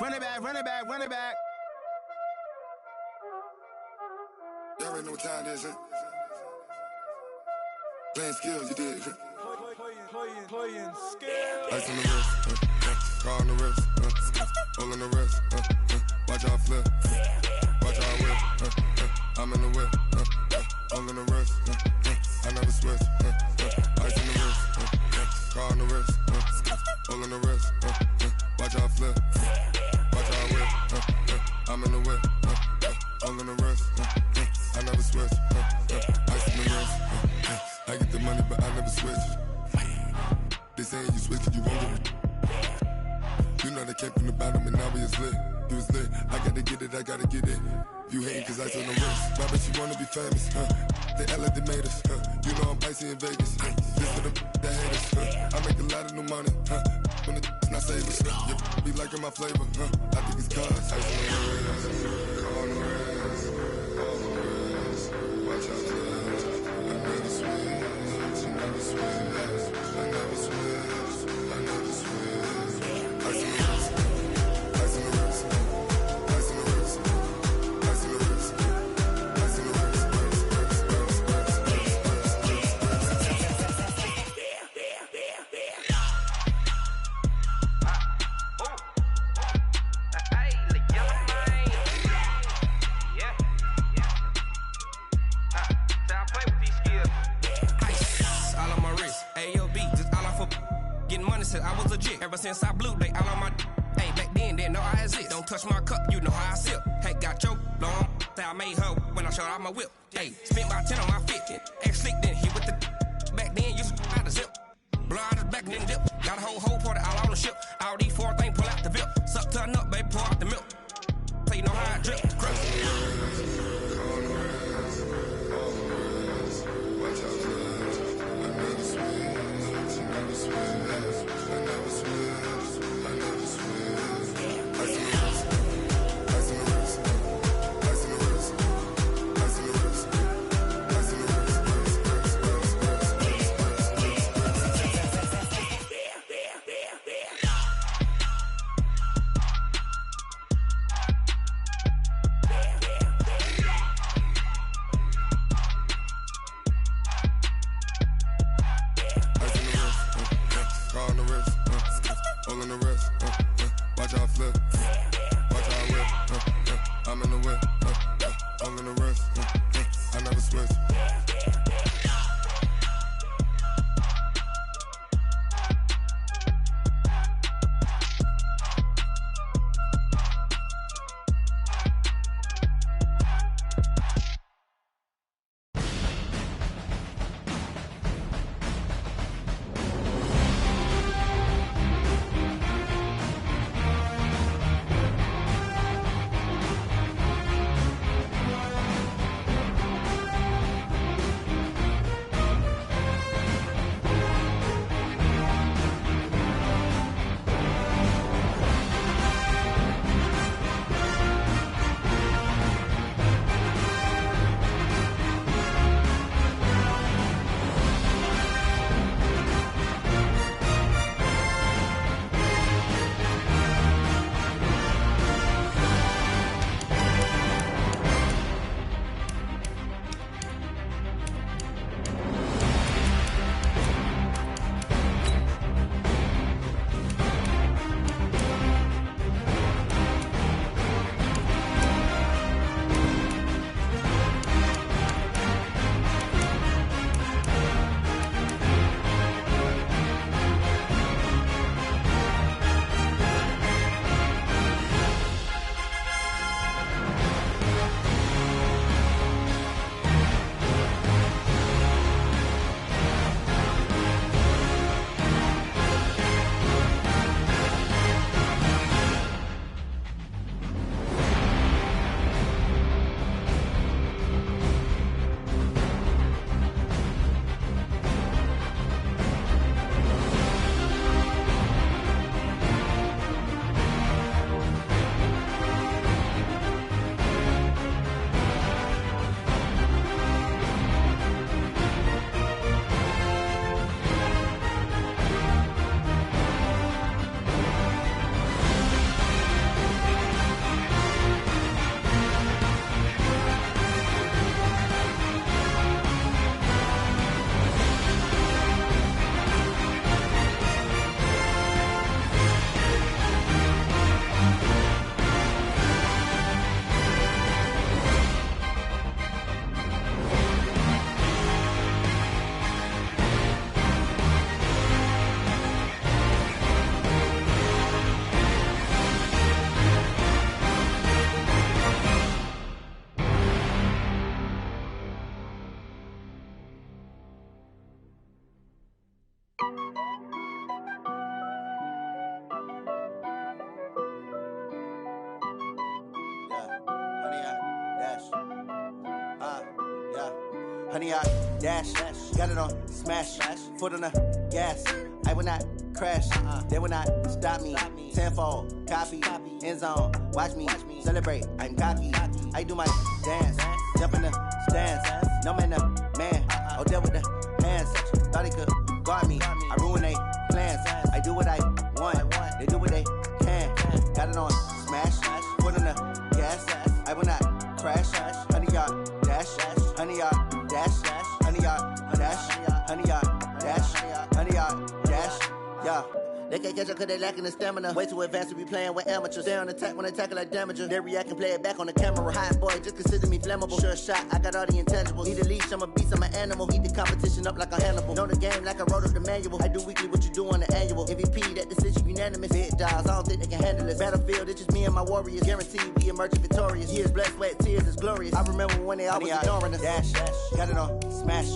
Run it back, run it back, run it back. Y'all already know what time it is, huh? Playing skills, you did. Playing skills. Ice on the wrist, car on the wrist, hole in the wrist, watch out flip, watch out whip, I'm in the whip, hole in the wrist, I never switch, ice on the wrist, car on the wrist, hole in the wrist, watch out flip, watch out whip, I'm in the whip, hole in the wrist, I never switch, ice on the wrist, I get the money but I never switch. They saying you switch and you won't get it. You know they came from the bottom and now we is lit. You was lit, I gotta get it, I gotta get it. You hating cause ice on the wrist. Why bet you wanna be famous, They act like they made us, You know I'm icy in Vegas, This for the that hate us, I make a lot of new money, When the not save us, You be liking my flavor, I think it's cause ice on the wrist, on the wrist, on the wrist. Watch out for that, I never switch, I never switch. I never switch, I never switch. Ice in the wrist, ice in the wrist, ice in the wrist, ice in the wrist, ice in the wrist, Hey, the yellow man. Yeah. I play with these skills. Ice all on my wrist, AOB, just all off of getting money since I was legit. Ever since I blew, they all on my hey, back then, didn't know I exist. Don't touch my cup, you know how I sip. Hey, got your long, say I made her when I showed out my whip. Hey, spent my 10 on my 50, X slick then hit with the back then, used to out the zip. Blow out his back and then dip. Got a whole party all on the ship. All these four things pull out the VIP. Suck to a nut, baby, pour out the milk. So you know how I drip. Crush. watch out for that. I never switch, I never switch, I never switch, I never switch. Ice in the wrist, ice in the wrist, ice in the wrist, ice in the wrist, ice in the wrist. honey, I dash. Got it on smash, foot on the gas. I will not crash, they will not stop me. Tenfold, copy, end zone, watch me celebrate. I'm cocky, I do my dance, jump in the stands. No man, man, oh, deal with the hands. Thought he could guard me, I ruin they plans. I do what I want, they do what they can. Got it on smash, foot on the gas. I will not crash, honey, y'all dash, honey, y'all dash, honey, y'all dash, honey, y'all dash, honey, y'all dash, yeah. They can't catch up cause they lacking the stamina. Way too advanced to be playing with amateurs. Stay on attack when they tackle like damager. They react and play it back on the camera. Hot boy, just consider me flammable. Sure shot, I got all the intangibles. Need a leash, I'm a beast, I'm an animal. Heat the competition up like a Hannibal. Know the game like I wrote up the manual. I do weekly what you do on the annual. MVP, that decision unanimous. Big dials, I don't think they can handle it. Battlefield, it's just me and my warriors. Guaranteed we emerging victorious. Years, blood, sweat, tears, it's glorious. I remember when they always ignoring us. Dash, got it on smash,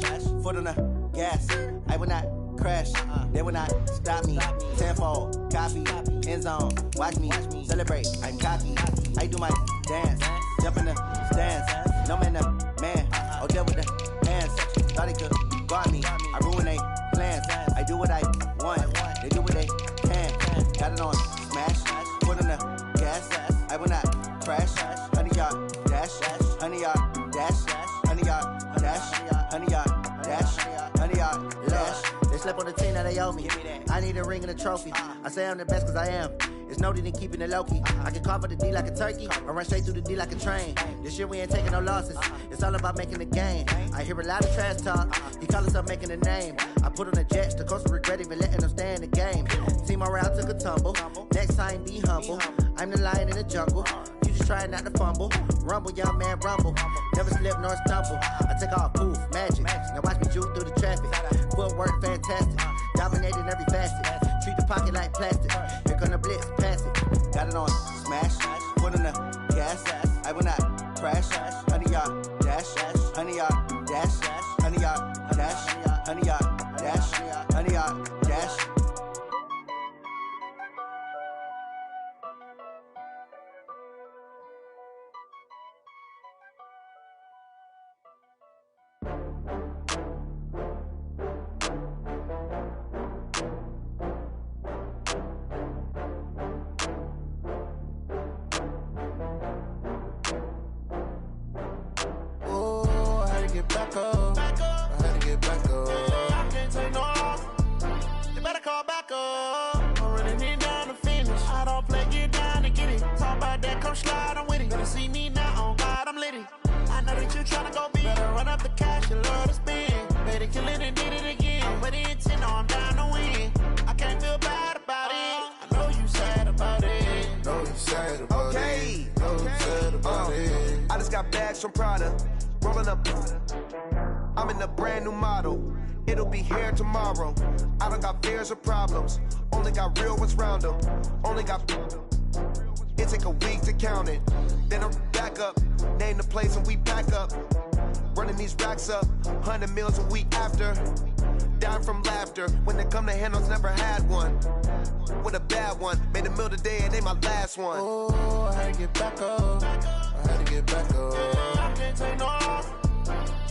foot on the gas. I will not crash, they will not stop me. Tenfold, copy, end zone, watch me celebrate. I'm cocky, I do my dance, jump in the stands. No man, man, oh, deal with the hands. Thought he could guard me, I ruin they plans. I do what I want, they do what they can. Got it on smash, foot on the gas. I will not crash, honey, y'all dash, honey, y'all dash, honey, y'all dash, honey, y'all dash, honey, y'all dash. They slept on the team that they owe me. I need a ring and a trophy. I say I'm the best cause I am. It's no need in keeping it low-key. I can carve for the D like a turkey, or run straight through the D like a train. This year we ain't taking no losses. It's all about making the game. I hear a lot of trash talk. He call himself making a name. I put on the jets, the coach regret even letting them stay in the game. Team morale took a tumble. Next time be humble. I'm the lion in the jungle. You just trying not to fumble. Rumble, young man, rumble. Never slip nor stumble. I take off, poof, magic. Now watch me juke through the traffic. Footwork fantastic. Dominating every facet. Treat the pocket like plastic. Here come the blitz, pass it. Got it on smash, foot on the gas. I will not crash, honey, y'all dash, honey, y'all dash, honey, y'all dash, honey, y'all dash, honey, y'all dash. Get back up. I had to get back up. I can't take no loss. You better call back up. I'm running it down to finish. I don't play, get down to get it. Talk about that, come slide, I'm with it. Better see me now, on God, I'm litty. I know that you tryna go big. Better run up the cash, you love to spend. Better kill it and did it again. I'm with the intent, no, I'm down to win. I can't feel bad about it. I know you sad about it. Know you sad about it. Know you sad about it. I just got bags from Prada. Rolling up, I'm in a brand new model. It'll be here tomorrow. I don't got fears or problems. Only got real ones round them. Only got. It take a week to count it. Then I'm back up. Name the place and we back up. Running these racks up. 100 meals a week after. Down from laughter. When they come to handles, never had one. With a bad one. Made a meal today and ain't my last one. Oh, I had to get back up. I had to get back up. I can't take no loss.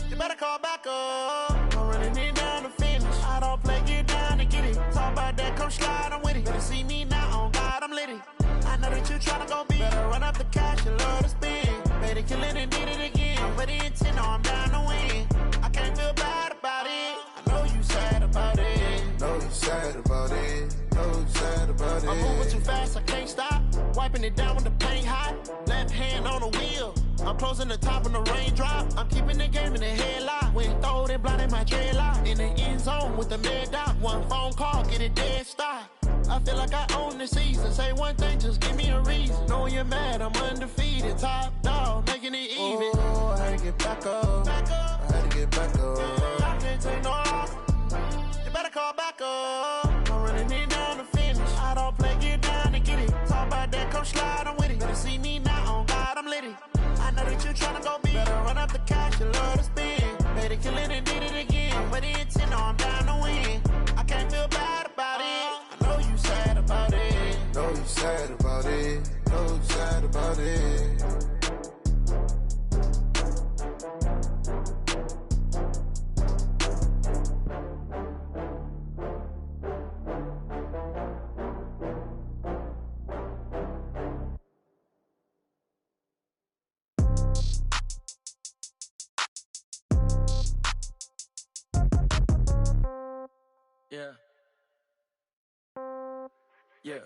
You better call back up. I'm running it down to finish. I don't play, get down to get it. Talk about that, come slide, I'm with it. Better see me now, on God, I'm litty. I know that you tryna go big. Better run up the cash, you love to spend. Better kill it and did it again. I'm with the intent, no, I'm down to win. I can't feel bad about it. I know you sad about it. Know you sad about it. Know you sad about it. I'm moving too fast, I can't stop. Wiping it down with the paint hot. Left hand on the wheel. I'm closing the top when the raindrop. I'm keeping the game in the headlock. When throwed and blinded my dreadlock. In the end zone with the mad dot. One phone call, get it dead stop. I feel like I own the season. Say one thing, just give me a reason. Knowing you're mad, I'm undefeated. Top dog, making it even. Oh, I had to get back up. I had to get back up. I can't take no loss. You better call back up. I'm running it down to finish. I don't play, get down to get it. Talk about that, come slide, I'm with it. Better see me now, on God, I'm litty. I know that you tryna go big. Better run up the cash, you love to spend. Better kill it and did it again. I'm with the intent, no, I'm down to win. I can't feel bad about it. I know you sad about it. Know you sad about it. Know you sad about it. Yeah. Yeah.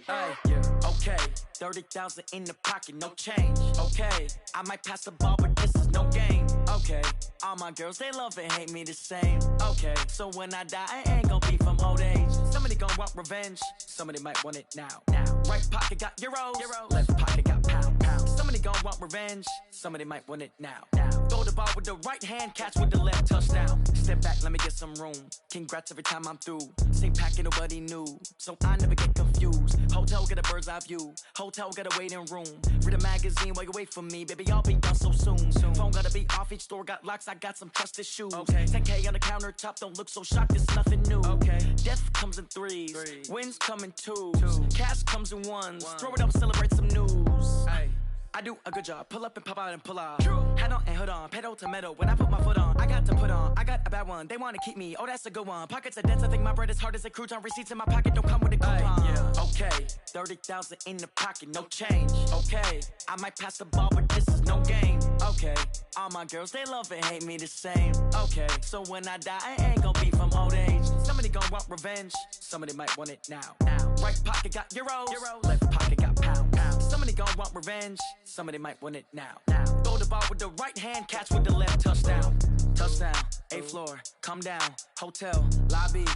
Hey, yeah. Okay. 30,000 in the pocket, no change. Okay. I might pass the ball, but this is no game. Okay. All my girls, they love and hate me the same. Okay. So when I die, I ain't gonna be from old age. Somebody gon' want revenge. Somebody might want it now. Right pocket got euros. Left pocket got pound. Somebody gon' want revenge. Somebody might want it now. Throw the ball with the right hand, catch with the left, touchdown. Step back, let me get some room. Congrats every time I'm through. Same packet, nobody knew. So I never get confused. Hotel get a bird's eye view. Hotel get a waiting room. Read a magazine while you wait for me. Baby, I'll be done so soon. Phone gotta be off, each store got locks. I got some trusted shoes. Okay. 10K on the countertop, don't look so shocked, it's nothing new. Okay. Death comes in threes. Wins come in twos. Cash comes in ones. Throw it up, celebrate some news. Hey. I do a good job, pull up and pop out and pull off. Head on and hood on, pedal to metal. When I put my foot on, I got to put on. I got a bad one, they wanna keep me. Oh, that's a good one. Pockets are dense, I think my bread is hard as a crouton. Receipts in my pocket don't come with a coupon. Yeah. Okay, 30,000 in the pocket, no change. Okay, I might pass the ball, but this is no game. Okay, all my girls, they love and hate me the same. Okay, so when I die, I ain't gonna be from old age. Somebody gon' want revenge, somebody might want it now. Right pocket got euros. Left pocket got pound. Somebody gon' want revenge, somebody might want it now. Throw the ball with the right hand, catch with the left, touchdown. Touchdown, 8th floor, come down, hotel, lobby.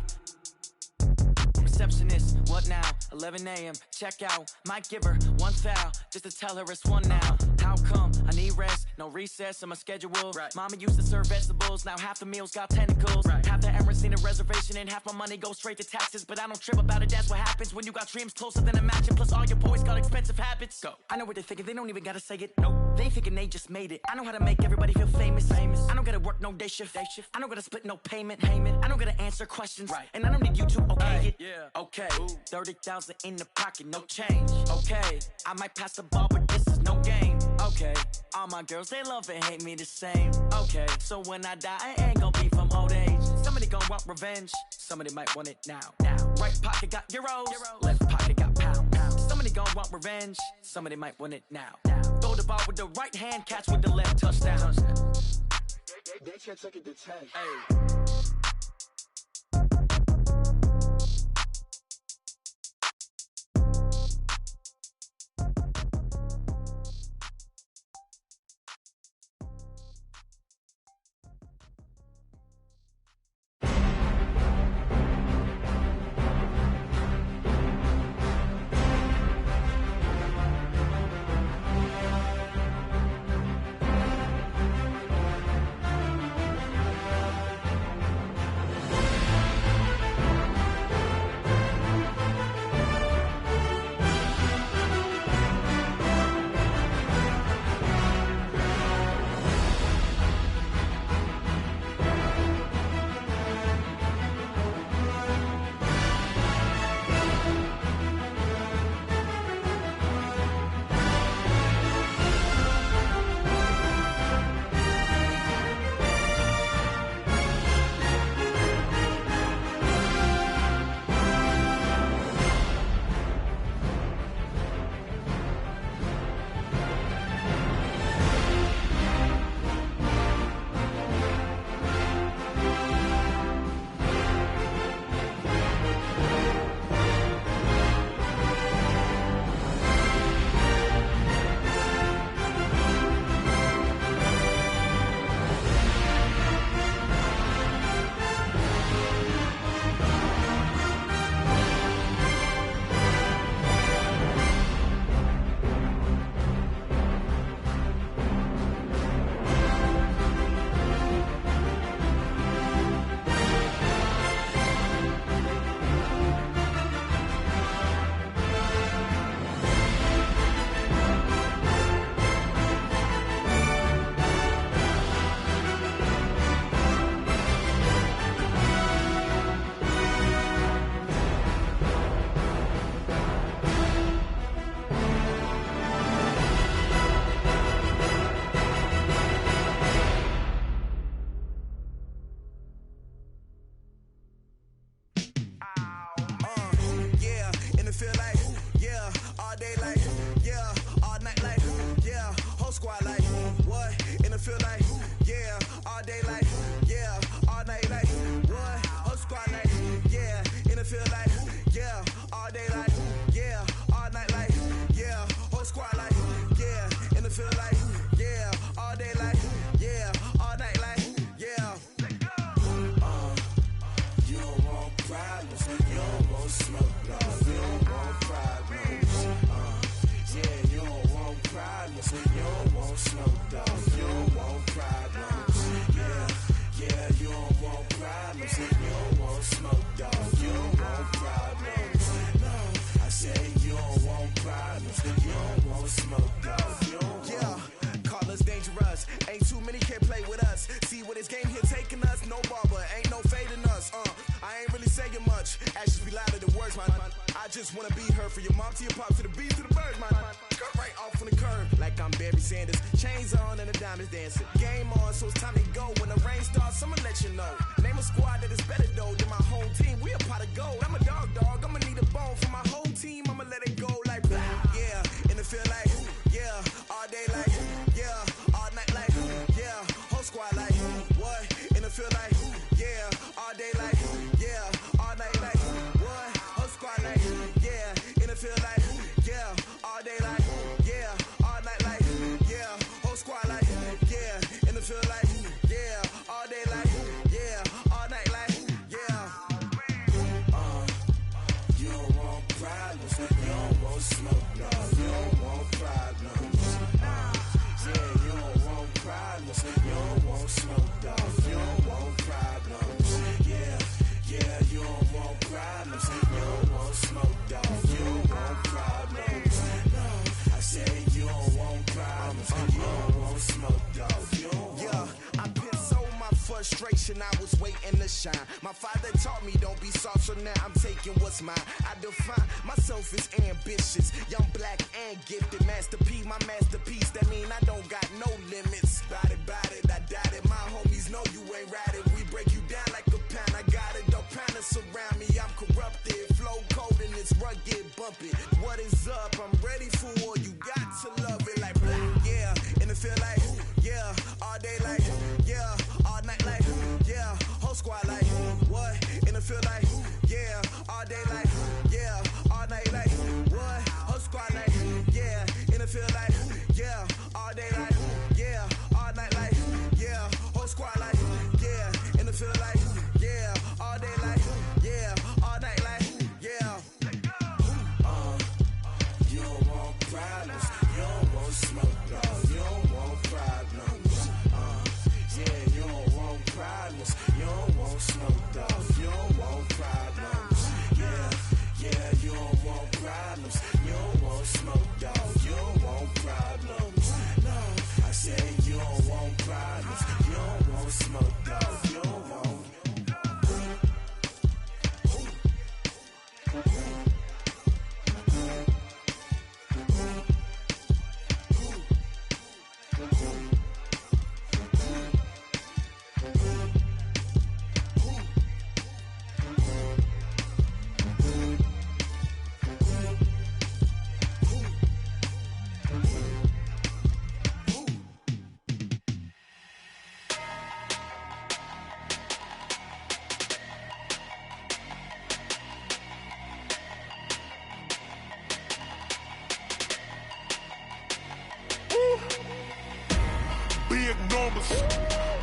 Receptionist, what now? 11 a.m., check out. Might give her one foul, just to tell her it's one now. How come? I need rest, no recess in my schedule. Right. Mama used to serve vegetables, now half the meals got tentacles. Right. Half the Emirates need a reservation and half my money goes straight to taxes. But I don't trip about it, that's what happens when you got dreams closer than a matching. Plus all your boys got expensive habits. Go. I know what they're thinking, they don't even gotta say it. Nope. They thinking they just made it. I know how to make everybody feel famous. I don't gotta work no day shift. I don't gotta split no payment. I don't gotta answer questions. Right. And I don't need you to okay it. Yeah. Okay, 30,000 in the pocket, no change. Okay, I might pass the ball, but this is no game. Okay, all my girls, they love and hate me the same. Okay, so when I die, I ain't gonna be from old age. Somebody gon' want revenge, somebody might want it now. Right pocket got euros. Left pocket got pound. Somebody gon' want revenge, somebody might want it now. Throw the ball with the right hand, catch with the left, touchdown. They can't take it to 10. Hey. want smoke, dog. Yeah, call us dangerous. Ain't too many can play with us. See where this game here taking us. No barber, ain't no fading us. I ain't really saying much. Actions be louder than words, man. I just wanna be heard. For your mom to your pop, to the beat, to the birds, man. Cut right off on the curb, like I'm Barry Sanders. Chains on and the diamonds dancing. Game on, so it's time to go. When the rain starts, I'ma let you know. Name a squad that is better though than my home team. We a pot of gold. I'm a dog. I'ma need a bone for my whole team. I'ma let it go like blah. Yeah, and it feel like yeah, all day like yeah, all night like yeah, whole squad like what? And it feel like yeah, all day like yeah, all night like what? Whole squad like yeah, and it feel like yeah, all day like yeah, all night like yeah, whole squad like yeah, and it feel like yeah, all day like yeah, all night like yeah. You don't want problems, you don't want smoke, no, you don't want problems. Yeah, you don't want problems, you don't want smoke, dog. You don't want problems. Yeah, you don't want problems, you don't want smoke, dog. You don't want problems. No, I said you don't want problems, you don't want smoke, dog. You don't want. I pissed so my frustration, I was waiting to shine. My father taught me don't be soft, so now I'm taking what's mine. I define myself as ambitious, young, black, and gifted. Master P, my masterpiece. That mean I don't got no limits. Bout it, I doubt it. My homies know you ain't ratted. We break you down like a pound. I got it, don't pound us around me. I'm corrupted, flow cold and it's rugged, bumpy. What is up? I'm ready for war. You got to love it like blah. Yeah, and it feel like yeah, all day like yeah, all night like yeah, whole squad like what? And it feel like yeah, all day like yeah, all night like what? Whole squad like yeah, and it feel like yeah, all day like yeah, all night like yeah, whole squad like yeah, and it feel like yeah, all day like yeah, all night like yeah. You don't want problems, you don't want smoke, dog. You don't want problems. Yeah, you don't want problems, you don't want smoke, dog. You don't want problems. Yeah, you don't want problems, you don't want smoke, dog. You don't want problems. No, I said you don't want problems, you don't want smoke, dog. You don't want.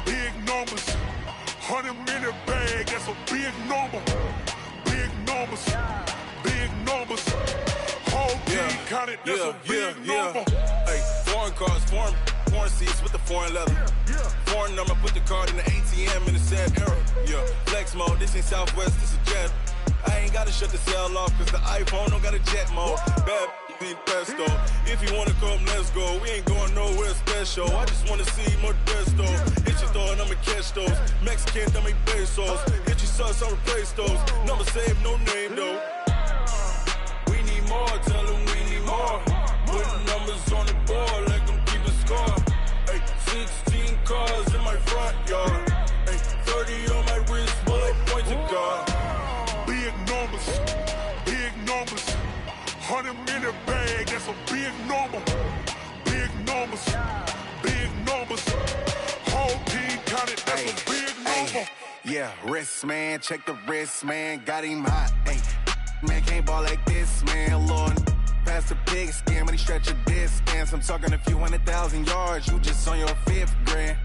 Big numbers, 100-minute bag, that's a big number. Big numbers, whole team counted, that's a big number. Hey, foreign cars, foreign seats with the foreign leather. Foreign number, put the card in the ATM in the sad era. Yeah, flex mode, this ain't Southwest, this is jet. I ain't gotta shut the cell off, cause the iPhone don't got a jet mode. Bad need pesto. If you wanna come, let's go. We ain't going nowhere special. I just wanna see more pesto. Hit your thought, I'ma catch those. Mexican, dummy pesos. Hit your sauce, I'll replace those. Number saved, no name though. We need more, tell them we need more. Putting numbers on the board, like them keeping score. Hey, 16 cars in my front yard. Hey, 30 on my wrist, bullet point to God. Big numbers, 100-minute bag, that's a big number. Big numbers, whole team counted, that's a big number. Yeah, wrist man, check the wrist man, got him hot. Ay, man can't ball like this, man. Lord, past the big skin, but he stretch a distance. I'm talking a few 100,000 yards, you just on your 5th grand.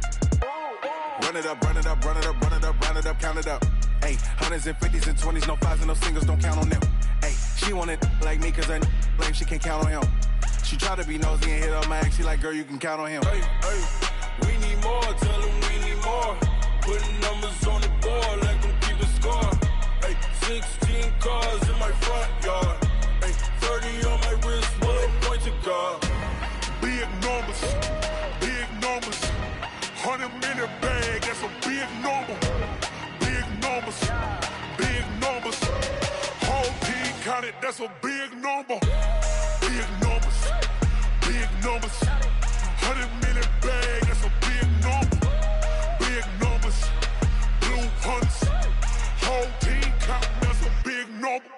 Run it up, count it up. Ay, hundreds and 50s and 20s, no 5s and no singles, don't count on them. Ay, she want it like me, cause her lame, she can't count on him. She try to be nosy and hit up my ex, she like, girl, you can count on him. Hey, we need more, tell them we need more. Putting numbers on the board, like them keeping score. Hey, 16 cars in my front yard. Hey, 30 on my wrist, bullet point to God. big number. Big numbers. Big numbers. Whole team counted, that's a big number. Big numbers. Big numbers. 100 million bag, that's a big number. Big numbers. Blue hunts. Whole team counting, that's a big number.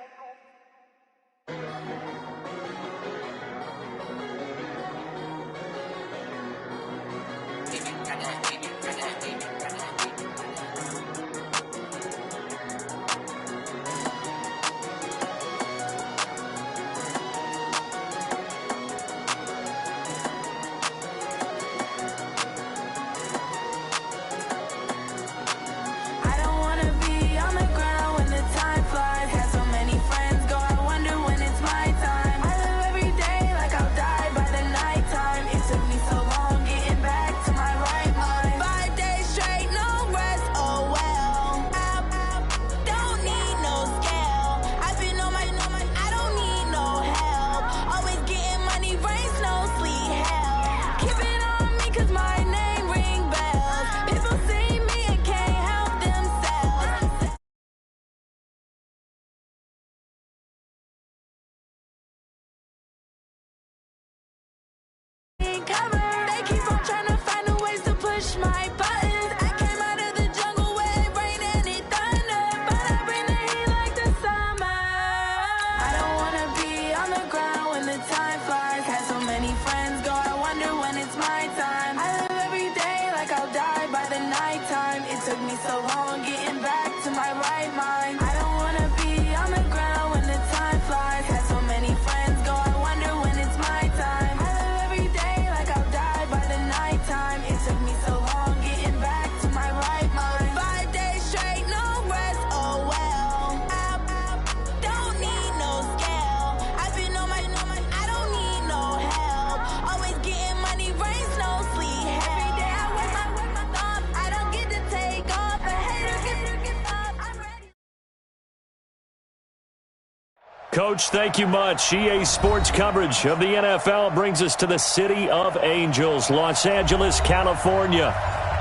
Coach, thank you much. EA Sports coverage of the NFL brings us to the City of Angels, Los Angeles, California.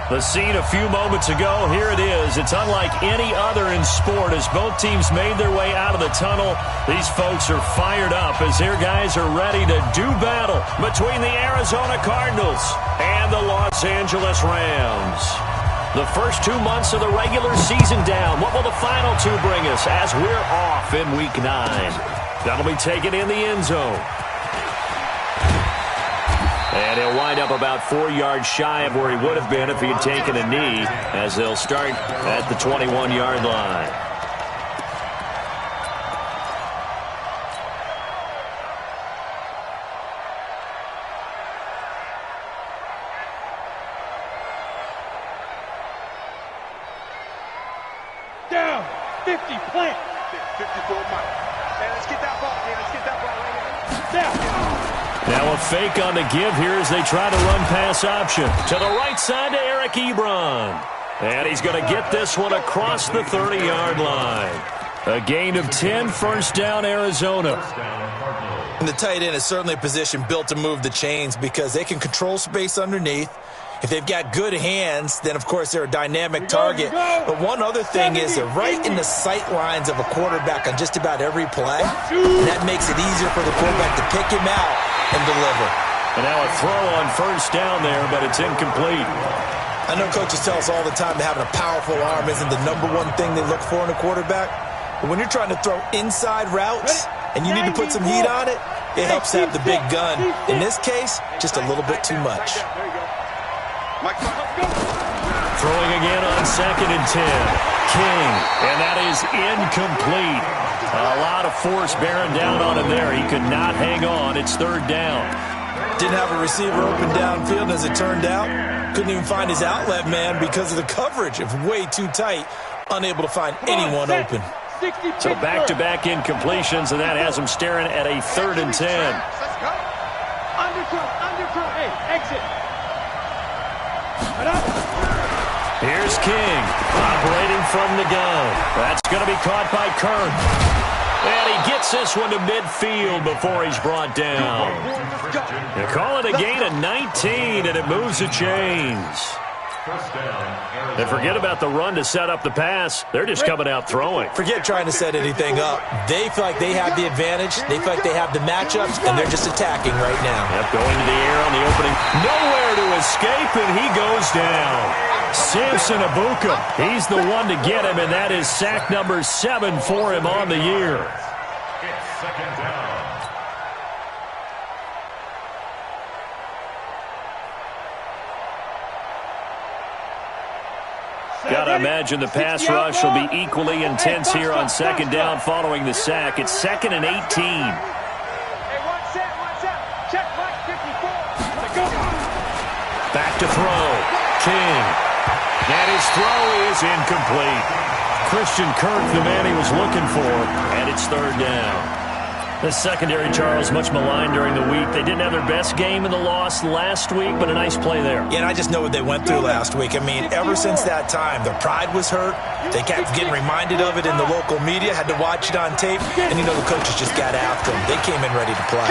The scene a few moments ago, here it is. It's unlike any other in sport as both teams made their way out of the tunnel. These folks are fired up as their guys are ready to do battle between the Arizona Cardinals and the Los Angeles Rams. The first 2 months of the regular season down. What will the final two bring us as we're off in Week 9? That'll be taken in the end zone. And he'll wind up about 4 yards shy of where he would have been if he had taken a knee, as they'll start at the 21-yard line. Down, 50, plant. 54, Mike. Man, let's get that ball, man. Let's get that ball right here. Down. Now a fake on the give here as they try to run pass option. To the right side to Eric Ebron. And he's going to get this one across the 30-yard line. A gain of 10, first down, Arizona. And the tight end is certainly a position built to move the chains because they can control space underneath. If they've got good hands, then, of course, they're a dynamic target. But one other thing is they're right in the sight lines of a quarterback on just about every play. And that makes it easier for the quarterback to pick him out and deliver. And now a throw on first down there, but it's incomplete. I know coaches tell us all the time that having a powerful arm isn't the number one thing they look for in a quarterback. But when you're trying to throw inside routes and you need to put some heat on it, it helps to have the big gun. In this case, just a little bit too much. Throwing again on 2nd and 10. King, and that is incomplete. A lot of force bearing down on him there. He could not hang on. It's 3rd down. Didn't have a receiver open downfield, as it turned out. Couldn't even find his outlet man because of the coverage. It was way too tight. Unable to find anyone open. So back-to-back incompletions, and that has him staring at a 3rd and 10. Underthrow. Hey, exit. Here's King, operating from the gun. That's going to be caught by Kirk. And he gets this one to midfield before he's brought down. They call it a gain of 19, and it moves the chains. And forget about the run to set up the pass. They're just coming out throwing. Forget trying to set anything up. They feel like they have the advantage. They feel like they have the matchups, and they're just attacking right now. Yep, going to the air on the opening. Nowhere to escape, and he goes down. Samson Abuka, he's the one to get him, and that is sack number 7 for him on the year. It's second down. Gotta imagine the pass rush will be equally intense here on second down following the sack. It's 2nd and 18. Hey, one set. Check right, 54. Back to throw. King. And his throw is incomplete. Christian Kirk, the man he was looking for, and it's 3rd down. The secondary, Charles, much maligned during the week. They didn't have their best game in the loss last week, but a nice play there. Yeah, and I just know what they went through last week. I mean, ever since that time, their pride was hurt. They kept getting reminded of it in the local media, had to watch it on tape, and, you know, the coaches just got after them. They came in ready to play.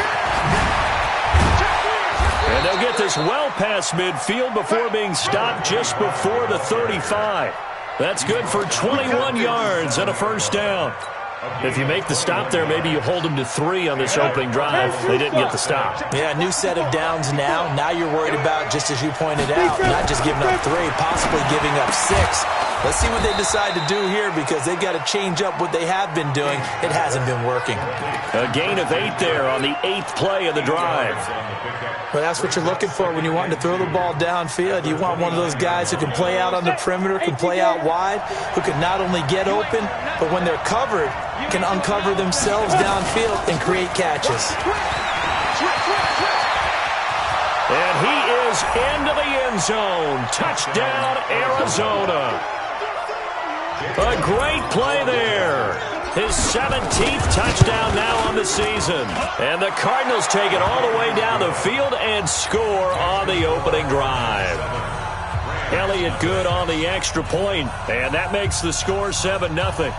And they'll get this well past midfield before being stopped just before the 35. That's good for 21 yards and a 1st down. If you make the stop there, maybe you hold them to 3 on this opening drive. They didn't get the stop. Yeah, new set of downs now. Now you're worried about, just as you pointed out, not just giving up 3, possibly giving up 6. Let's see what they decide to do here, because they've got to change up what they have been doing. It hasn't been working. A gain of 8 there on the 8th play of the drive. Well, that's what you're looking for when you want to throw the ball downfield. You want one of those guys who can play out on the perimeter, can play out wide, who can not only get open, but when they're covered, can uncover themselves downfield and create catches. And he is into the end zone. Touchdown, Arizona. A great play there. His 17th touchdown now on the season. And the Cardinals take it all the way down the field and score on the opening drive. Elliott good on the extra point, and that makes the score 7-0.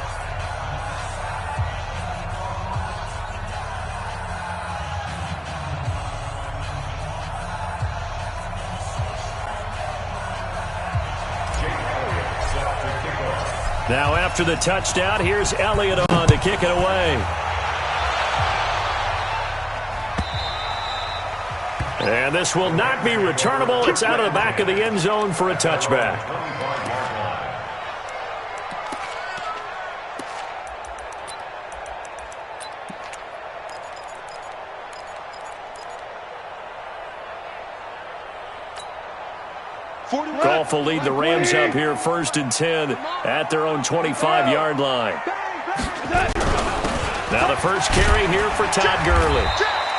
Now after the touchdown, here's Elliott on to kick it away. And this will not be returnable. It's out of the back of the end zone for a touchback. Goff will lead the Rams up here 1st and 10 at their own 25-yard line. Now the first carry here for Todd Gurley.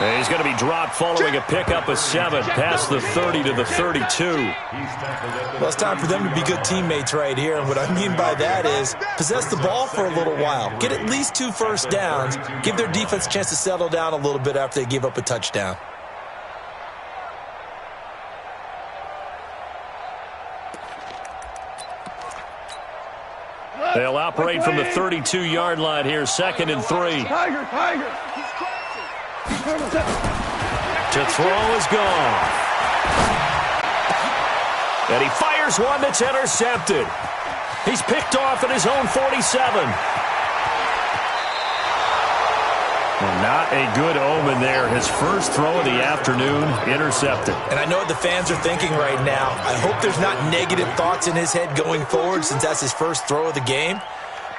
And he's going to be dropped following a pickup of 7 past the 30 to the 32. Well, it's time for them to be good teammates right here. And what I mean by that is possess the ball for a little while. Get at least 2 first downs. Give their defense a chance to settle down a little bit after they give up a touchdown. They'll operate from the 32-yard line here, 2nd and 3. To throw is gone. And he fires one that's intercepted. He's picked off at his own 47. Well, not a good omen there. His first throw of the afternoon, intercepted. And I know what the fans are thinking right now. I hope there's not negative thoughts in his head going forward, since that's his first throw of the game.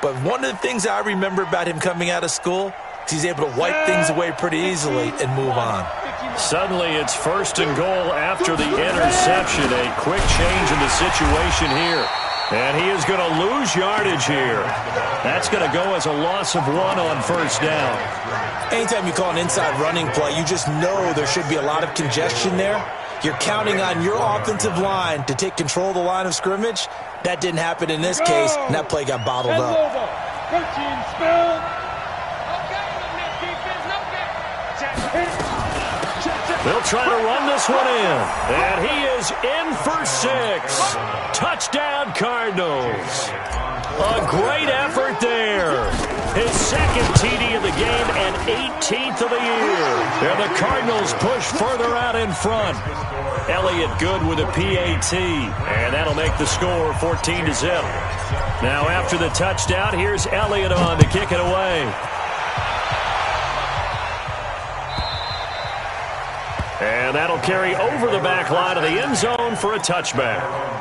But one of the things I remember about him coming out of school is he's able to wipe things away pretty easily and move on. Suddenly it's 1st and goal after the interception. A quick change in the situation here. And he is going to lose yardage here. That's going to go as a loss of 1 on 1st down. Anytime you call an inside running play, you just know there should be a lot of congestion there. You're counting on your offensive line to take control of the line of scrimmage. That didn't happen in this case, and that play got bottled up. They'll try to run this one in. And he is in for 6. Touchdown, Cardinals. A great effort there. His second TD of the game and 18th of the year. And the Cardinals push further out in front. Elliott good with a PAT. And that'll make the score 14-0. Now after the touchdown, here's Elliott on to kick it away. And that'll carry over the back line of the end zone for a touchback.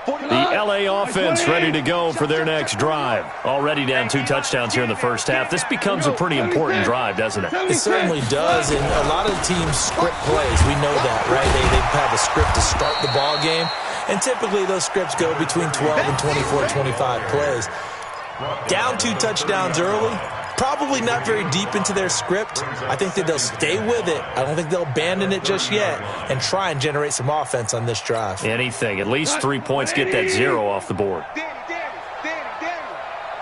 The LA offense ready to go for their next drive. Already down 2 touchdowns here in the first half. This becomes a pretty important drive, doesn't it? It certainly does, and a lot of teams script plays. We know that, right? They have a script to start the ball game, and typically those scripts go between 12 and 24, 25 plays. Down 2 touchdowns early, probably not very deep into their script. I think that they'll stay with it. I don't think they'll abandon it just yet and try and generate some offense on this drive. Anything. At least 3 points, get that 0 off the board. Danny.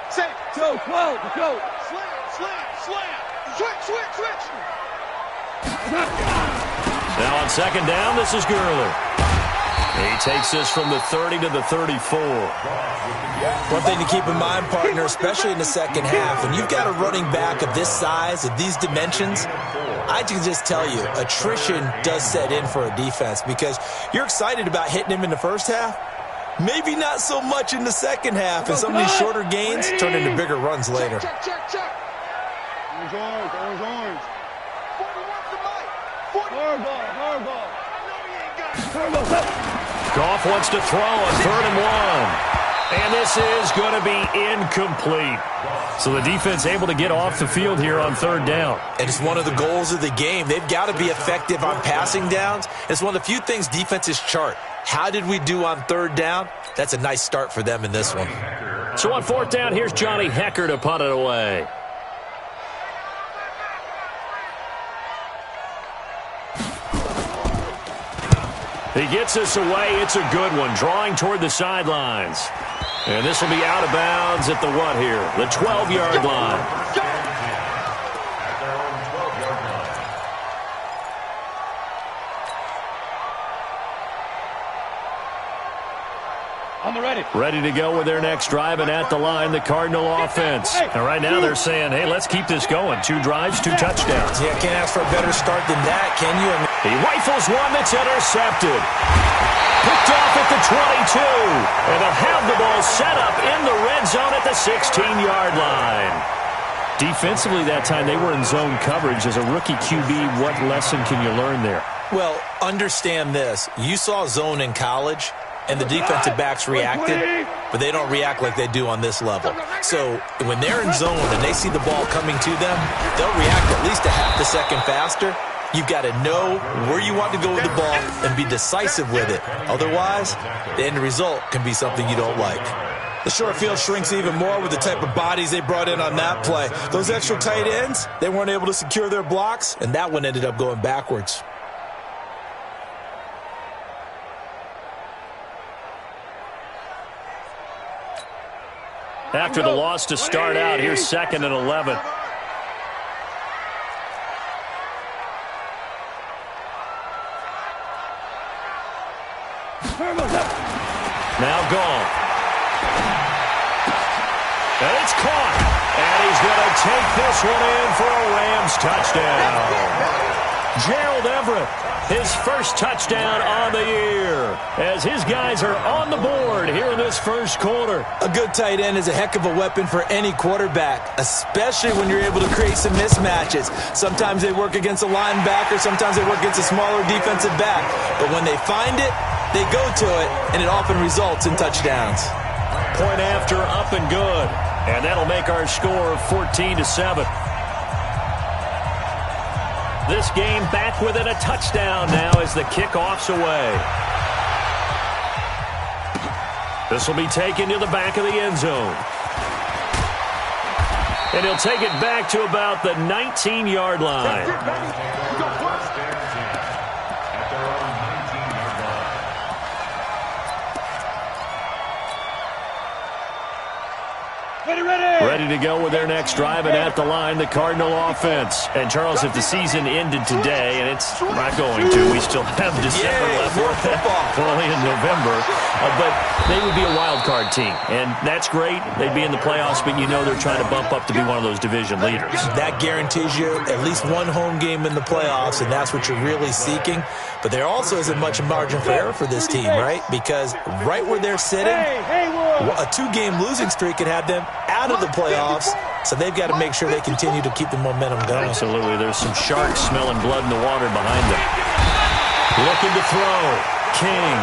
Say, go. Slam. Switch. Now on second down, this is Gurley. He takes this from the 30 to the 34. One thing to keep in mind, partner, especially in the second half, when you've got a running back of this size, of these dimensions, I can just tell you, attrition does set in for a defense because you're excited about hitting him in the first half. Maybe not so much in the second half, and some of these shorter gains turn into bigger runs later. Check. Orange. 41 to Mike. 40. Hard ball. Goff wants to throw on 3rd and 1. And this is going to be incomplete. So the defense able to get off the field here on 3rd down. And it's one of the goals of the game. They've got to be effective on passing downs. It's one of the few things defenses chart. How did we do on 3rd down? That's a nice start for them in this one. So on 4th down, here's Johnny Hecker to punt it away. He gets us away. It's a good one. Drawing toward the sidelines. And this will be out of bounds at the what here? The 12-yard line. On the ready. Ready to go with their next drive, and at the line, the Cardinal offense. And right now they're saying, hey, let's keep this going. 2 drives, 2 touchdowns. Yeah, can't ask for a better start than that, can you? He rifles one that's intercepted. Picked off at the 22. And they'll have the ball set up in the red zone at the 16-yard line. Defensively that time, they were in zone coverage. As a rookie QB, what lesson can you learn there? Well, understand this. You saw zone in college, and the defensive backs reacted, but they don't react like they do on this level. So when they're in zone and they see the ball coming to them, they'll react at least a half a second faster. You've got to know where you want to go with the ball and be decisive with it. Otherwise, the end result can be something you don't like. The short field shrinks even more with the type of bodies they brought in on that play. Those extra tight ends, they weren't able to secure their blocks, and that one ended up going backwards. After the loss to start out, here's 2nd and 11. Now gone. And it's caught. And he's going to take this one in for a Rams touchdown. Gerald Everett, his first touchdown on the year, as his guys are on the board here in this first quarter. A good tight end is a heck of a weapon for any quarterback, especially when you're able to create some mismatches. Sometimes they work against a linebacker, sometimes they work against a smaller defensive back. But when they find it, they go to it, and it often results in touchdowns. Point after, up and good. And that'll make our score 14-7. This game back within a touchdown now as the kickoff's away. This will be taken to the back of the end zone. And he'll take it back to about the 19-yard line. Ready to go with their next drive, and at the line, the Cardinal offense. And, Charles, if the season ended today, and it's not going to, we still have December left. Early in November. But they would be a wild card team, and that's great. They'd be in the playoffs, but you know they're trying to bump up to be one of those division leaders. That guarantees you at least one home game in the playoffs, and that's what you're really seeking. But there also isn't much margin for error for this team, right? Because right where they're sitting, a 2-game losing streak could have them out of the playoffs, so they've got to make sure they continue to keep the momentum going. Absolutely. There's some sharks smelling blood in the water behind them. Looking to throw. King.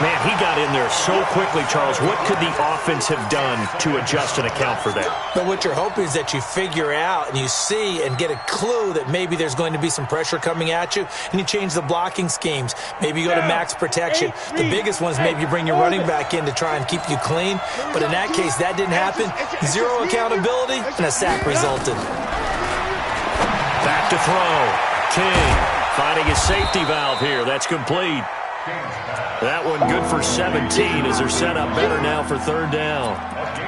Man, he got in there so quickly, Charles. What could the offense have done to adjust and account for that? But what you're hoping is that you figure out and you see and get a clue that maybe there's going to be some pressure coming at you, and you change the blocking schemes. Maybe you go to max protection. The biggest one is maybe you bring your running back in to try and keep you clean. But in that case, that didn't happen. Zero accountability, and a sack resulted. Back to throw. King finding his safety valve here. That's complete. That one good for 17 as they're set up better now for third down.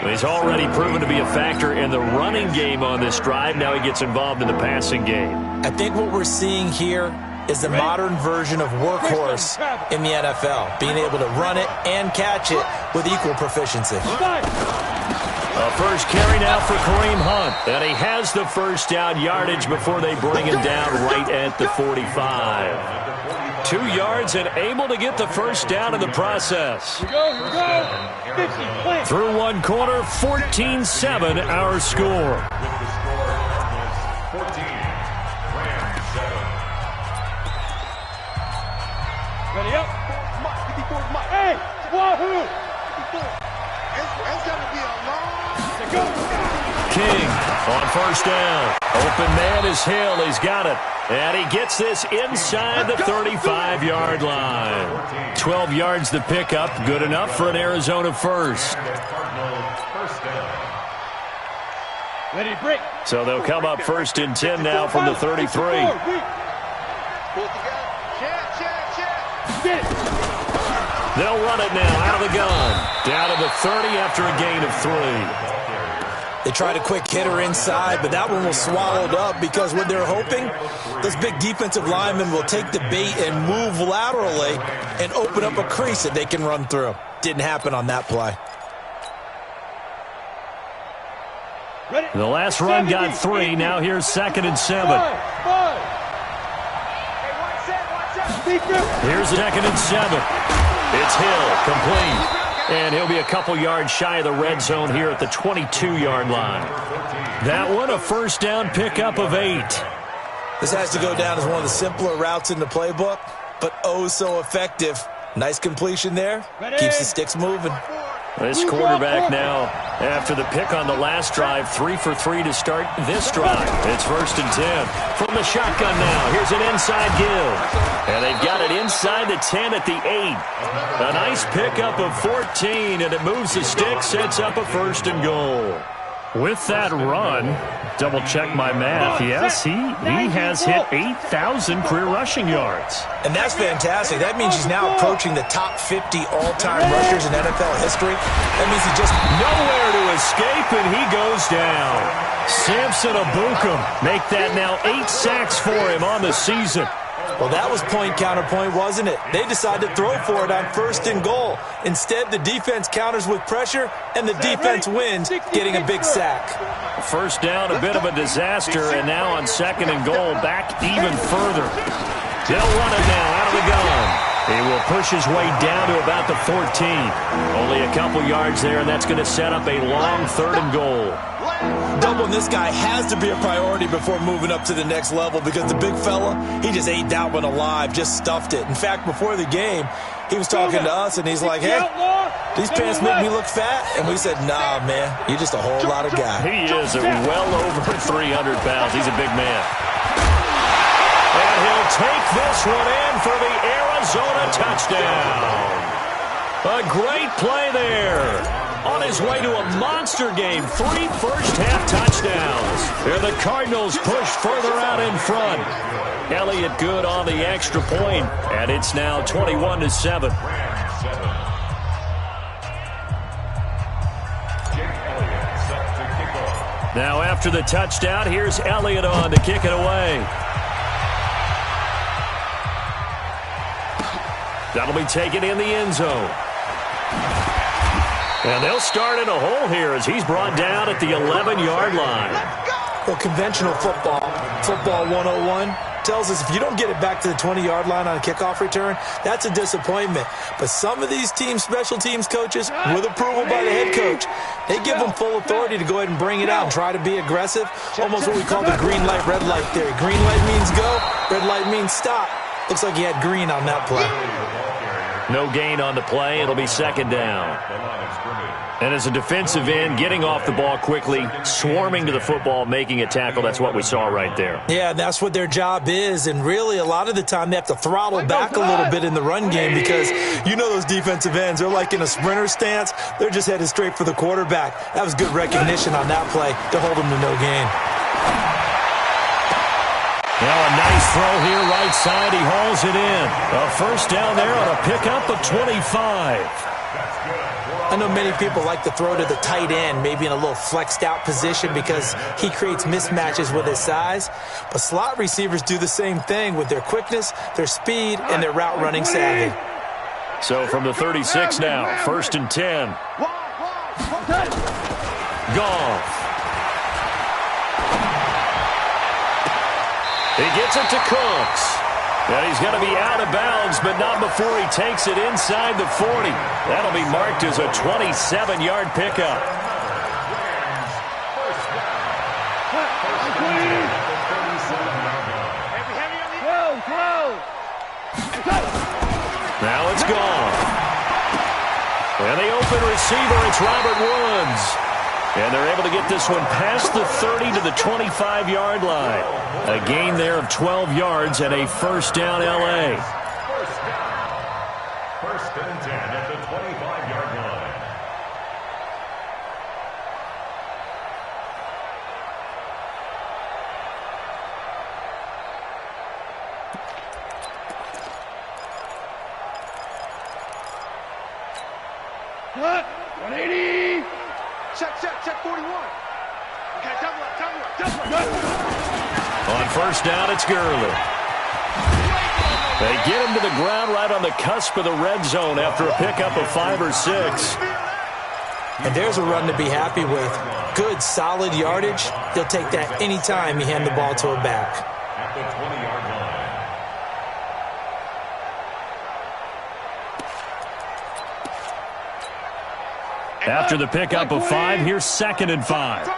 He's already proven to be a factor in the running game on this drive. Now he gets involved in the passing game. I think what we're seeing here is the modern version of workhorse in the NFL, being able to run it and catch it with equal proficiency. A first carry now for Kareem Hunt. And he has the first down yardage before they bring him down right at the 45. 2 yards and able to get the first down in the process. Here we go. Through one quarter, 14-7 our score. Ready up. Hey, wahoo. It's going to be a long... King on first down. Open man is Hill. He's got it. And he gets this inside the 35-yard line. 12 yards to pick up. Good enough for an Arizona first. Ready to break. So they'll come up first and 10 now from the 33. They'll run it now out of the gun. Down to the 30 after a gain of 3. They tried a quick hitter inside, but that one was swallowed up because what they're hoping, those big defensive linemen will take the bait and move laterally and open up a crease that they can run through. Didn't happen on that play. The last run got 3. Now here's 2nd and 7. Here's 2nd and 7. It's Hill, complete. And he'll be a couple yards shy of the red zone here at the 22-yard line. That one, a first down pickup of 8. This has to go down as one of the simpler routes in the playbook, but oh so effective. Nice completion there. Keeps the sticks moving. This quarterback now, after the pick on the last drive, 3 for 3 to start this drive. It's 1st and 10. From the shotgun now, here's an inside give. And they've got it inside the 10 at the 8. A nice pickup of 14, and it moves the stick, sets up a 1st and goal. With that run, double-check my math. Yes, he has hit 8,000 career rushing yards. And that's fantastic. That means he's now approaching the top 50 all-time rushers in NFL history. That means he just nowhere to escape, and he goes down. Samson Abukum make that now 8 sacks for him on the season. Well, that was point-counterpoint, wasn't it? They decided to throw for it on 1st and goal. Instead, the defense counters with pressure, and the defense wins, getting a big sack. First down, a bit of a disaster, and now on 2nd and goal, back even further. They'll run it now out of the gun. He will push his way down to about the 14. Only a couple yards there, and that's going to set up a long 3rd and goal. Doubling this guy has to be a priority before moving up to the next level because the big fella, he just ate that one alive, just stuffed it. In fact, before the game, he was talking to us, and he's like, hey, these pants make me look fat? And we said, nah, man, you're just a whole lot of guy. He is well over 300 pounds. He's a big man. And he'll take this one in for the Arizona touchdown. A great play there. On his way to a monster game, 3 first-half touchdowns. And the Cardinals push further out in front. Elliott good on the extra point, and it's now 21-7. Now after the touchdown, here's Elliott on to kick it away. That'll be taken in the end zone. And they'll start in a hole here as he's brought down at the 11-yard line. Well, conventional football 101, tells us if you don't get it back to the 20-yard line on a kickoff return, that's a disappointment. But some of these teams, special teams coaches, with approval by the head coach, they give them full authority to go ahead and bring it out and try to be aggressive, almost what we call the green light, red light theory. Green light means go, red light means stop. Looks like he had green on that play. No gain on the play. It'll be second down. And as a defensive end, getting off the ball quickly, swarming to the football, making a tackle, that's what we saw right there. Yeah, that's what their job is, and really a lot of the time they have to throttle back a little bit in the run game because you know those defensive ends, they're like in a sprinter stance. They're just headed straight for the quarterback. That was good recognition on that play to hold them to no gain. Now a nice throw here, right side. He hauls it in. A first down there on a pickup of 25. I know many people like to throw to the tight end, maybe in a little flexed out position because he creates mismatches with his size. But slot receivers do the same thing with their quickness, their speed, and their route running savvy. So from the 36 now, 1st and 10. Goff. He gets it to Cooks. And he's going to be out of bounds, but not before he takes it inside the 40. That'll be marked as a 27-yard pickup. Now it's gone. And the open receiver, it's Robert Woods. And they're able to get this one past the 30 to the 25-yard line. A gain there of 12 yards and a first down L.A. First and 10 at the 25-yard line. What? 180. Check 41. Okay, double up. On first down, it's Gurley. They get him to the ground right on the cusp of the red zone after a pickup of 5 or 6. And there's a run to be happy with. Good, solid yardage. He'll take that anytime you hand the ball to a back. At the 20-yard line. After the pickup of 5, here's 2nd and 5.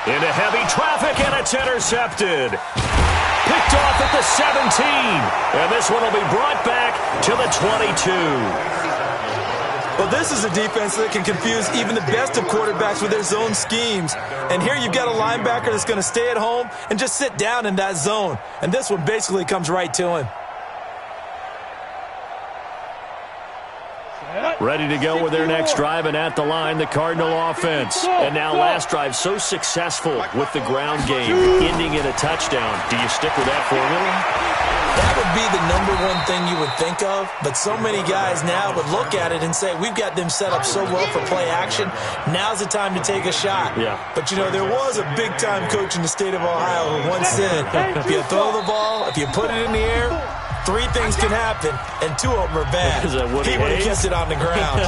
Into heavy traffic, and it's intercepted. Picked off at the 17. And this one will be brought back to the 22. Well, this is a defense that can confuse even the best of quarterbacks with their zone schemes. And here you've got a linebacker that's going to stay at home and just sit down in that zone. And this one basically comes right to him. Ready to go with their next drive, and at the line, the Cardinal offense. And now last drive so successful with the ground game, ending in a touchdown. Do you stick with that formula? That would be the #1 thing you would think of, but so many guys now would look at it and say, we've got them set up so well for play action, now's the time to take a shot. Yeah. But, you know, there was a big-time coach in the state of Ohio who once said, if you throw the ball, if you put it in the air, 3 things can happen, and 2 of them are bad. He would have kept it on the ground.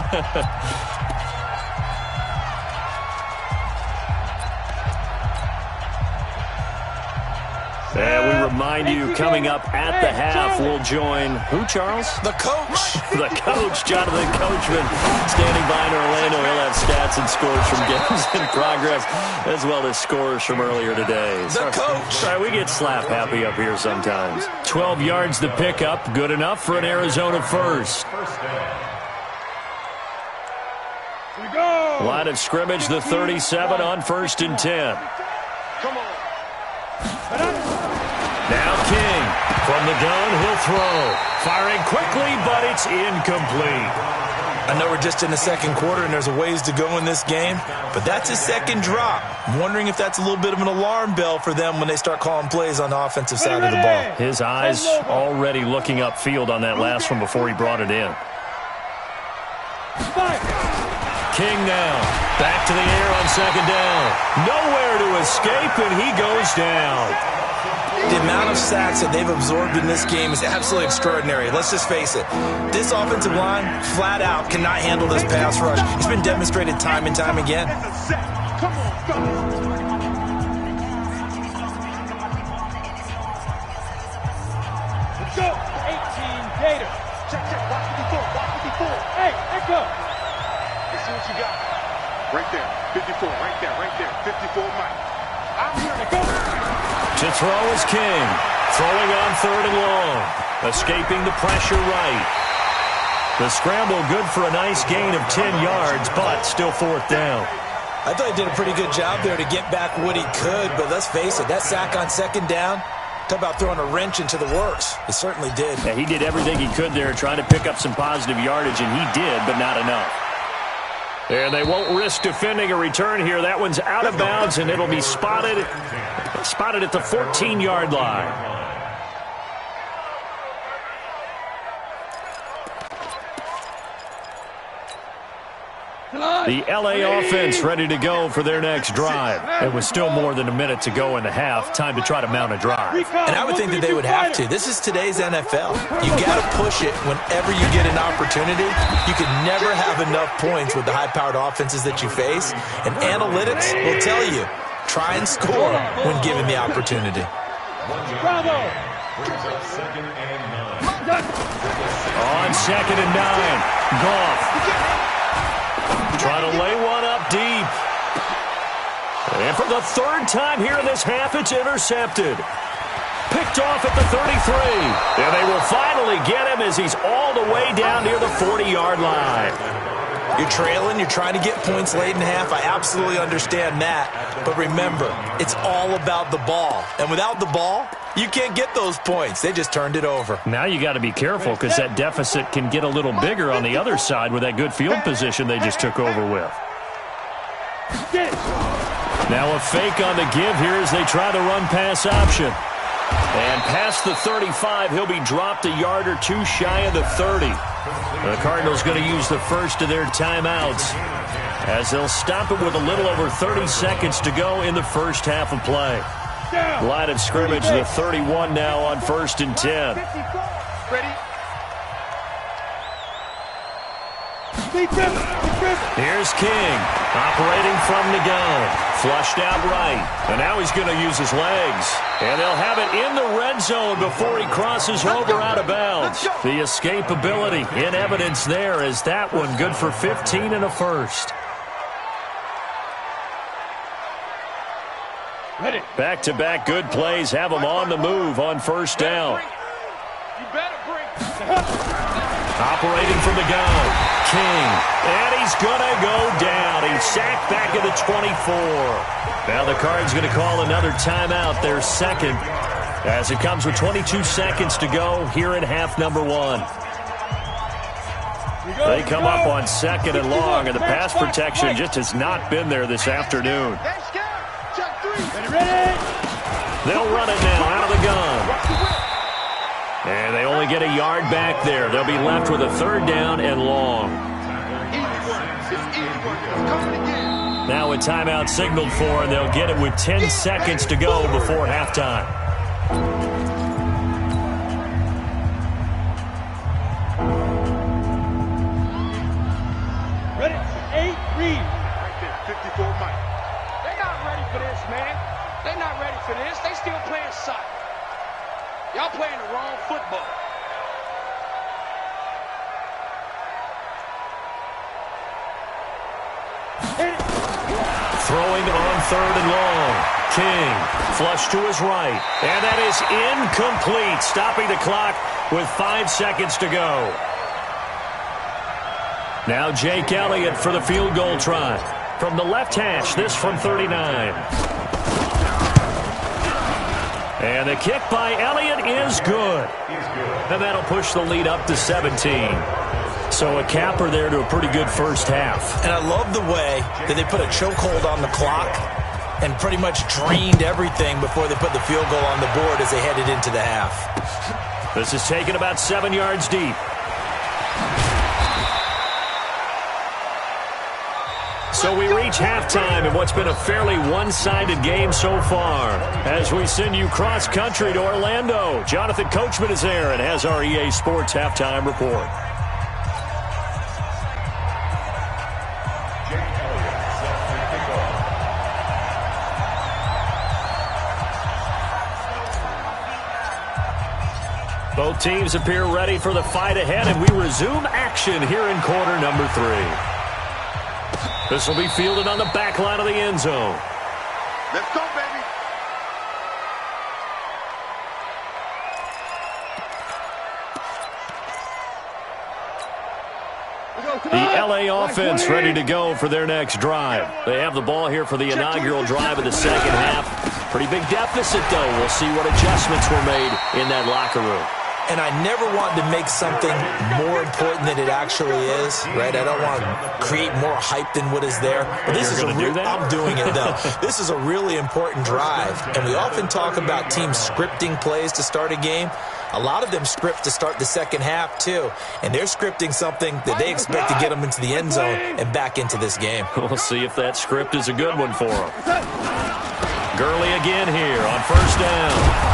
And we remind you, coming up at the half, we'll join who, Charles? The coach. The coach, Jonathan Coachman, standing by in Orlando. He'll have stats and scores from games in progress, as well as scores from earlier today. The coach. Sorry, we get slap happy up here sometimes. 12 yards the pickup, good enough for an Arizona first. Line of scrimmage, the 37 on 1st and 10. Come on. Now King from the gun, he'll throw. Firing quickly, but it's incomplete. I know we're just in the second quarter and there's a ways to go in this game, but that's his second drop. I'm wondering if that's a little bit of an alarm bell for them when they start calling plays on the offensive side of the ball. His eyes already looking upfield on that last one before he brought it in. King now. Back to the air on second down. Nowhere to escape, and he goes down. The amount of sacks that they've absorbed in this game is absolutely extraordinary. Let's just face it. This offensive line, flat out, cannot handle this pass rush. It's been demonstrated time and time again. Come on, fellas. Let's go. 18 Gator. Check. Watch 54. Hey, echo. Let's see what you got. Right there. 54. Right there. 54 Mike. I'm here to go. To throw is King. Throwing on third and long. Escaping the pressure right. The scramble good for a nice gain of 10 yards, but still fourth down. I thought he did a pretty good job there to get back what he could, but let's face it, that sack on second down, talk about throwing a wrench into the works. It certainly did. Yeah, he did everything he could there trying to pick up some positive yardage, and he did, but not enough. And they won't risk defending a return here. That one's out of bounds, and it'll be spotted at the 14-yard line. The L.A. offense ready to go for their next drive. It was still more than a minute to go in the half. Time to try to mount a drive. And I would think that they would have to. This is today's NFL. You got to push it whenever you get an opportunity. You can never have enough points with the high-powered offenses that you face. And analytics will tell you, try and score when given the opportunity. Bravo. On second and 9, Goff. Trying to lay one up deep. And for the third time here in this half, it's intercepted. Picked off at the 33. And they will finally get him as he's all the way down near the 40-yard line. You're trailing, you're trying to get points late in half. I absolutely understand that. But remember, it's all about the ball. And without the ball, you can't get those points. They just turned it over. Now you got to be careful because that deficit can get a little bigger on the other side with that good field position they just took over with. Now a fake on the give here as they try the run-pass option. And past the 35, he'll be dropped a yard or two shy of the 30. The Cardinals going to use the first of their timeouts as they'll stop it with a little over 30 seconds to go in the first half of play. Line of scrimmage, the 31 now on 1st and 10. Ready? Here's King, operating from the gun. Flushed out right, and now he's going to use his legs. And they'll have it in the red zone before he crosses over out of bounds. The escapability in evidence there as that one good for 15 and a first. Back-to-back good plays have them on the move on first down. Operating from the gun. King, and he's going to go down. He's sacked back at the 24. Now the Cards going to call another timeout, their second, as it comes with 22 seconds to go here in half number 1. They come up on second and long, and the pass protection just has not been there this afternoon. They'll run it now out of the gun. And they only get a yard back there. They'll be left with a third down and long. Now a timeout signaled for, and they'll get it with 10 seconds to go before halftime. Ready? 8, read. Right there, 54 Mike. They're not ready for this, man. They're not ready for this. They still playing soccer. Y'all playing the wrong football. Throwing on third and long. King, flush to his right. And that is incomplete, stopping the clock with 5 seconds to go. Now Jake Elliott for the field goal try. From the left hash, this from 39. And the kick by Elliott is good. And that'll push the lead up to 17. So a capper there to a pretty good first half. And I love the way that they put a chokehold on the clock and pretty much drained everything before they put the field goal on the board as they headed into the half. This is taken about 7 yards deep. So we reach halftime in what's been a fairly one-sided game so far. As we send you cross-country to Orlando, Jonathan Coachman is there and has our EA Sports halftime report. Both teams appear ready for the fight ahead, and we resume action here in quarter number 3. This will be fielded on the back line of the end zone. Let's go, baby. The LA offense ready to go for their next drive. They have the ball here for the inaugural drive of the second half. Pretty big deficit, though. We'll see what adjustments were made in that locker room. And I never want to make something more important than it actually is, right? I don't want to create more hype than what is there. But this is I'm doing it, though. This is a really important drive. And we often talk about teams scripting plays to start a game. A lot of them script to start the second half, too. And they're scripting something that they expect to get them into the end zone and back into this game. We'll see if that script is a good one for them. Gurley again here on first down.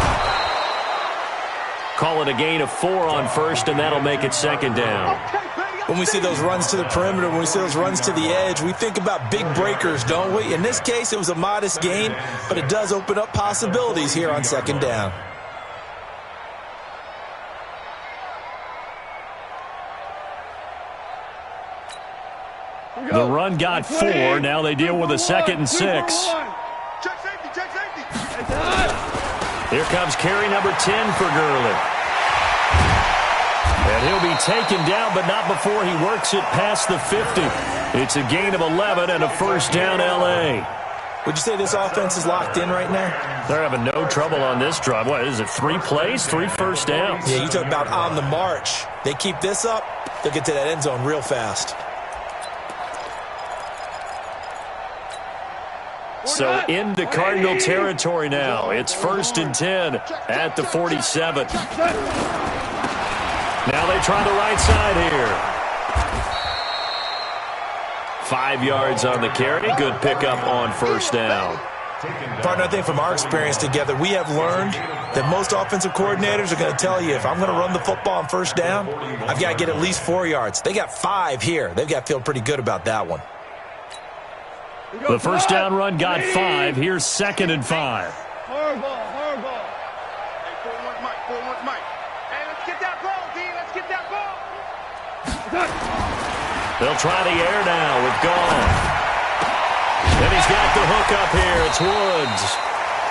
Call it a gain of 4 on first, and that'll make it second down. When we see those runs to the perimeter, when we see those runs to the edge, we think about big breakers, don't we? In this case, it was a modest gain, but it does open up possibilities here on second down. The run got 4. Now they deal with a 2nd and 6. Check safety, check safety. Here comes carry number 10 for Gurley. And he'll be taken down, but not before he works it past the 50. It's a gain of 11 and a first down L.A. Would you say this offense is locked in right now? They're having no trouble on this drive. What is it, 3 plays, 3 first downs? Yeah, you talk about on the march. They keep this up, they'll get to that end zone real fast. So into Cardinal territory now. It's 1st and 10 at the 47. Now they try the right side here. 5 yards on the carry. Good pickup on first down. Partner, I think from our experience together, we have learned that most offensive coordinators are going to tell you, if I'm going to run the football on first down, I've got to get at least 4 yards. They got 5 here. They've got to feel pretty good about that one. The first down run got 5. Here's 2nd and 5. Horrible. Hey, 4-1 Mike. Hey, let's get that ball, D. Let's get that ball. They'll try the air now with Gall. Then he's got the hook up here. It's Woods.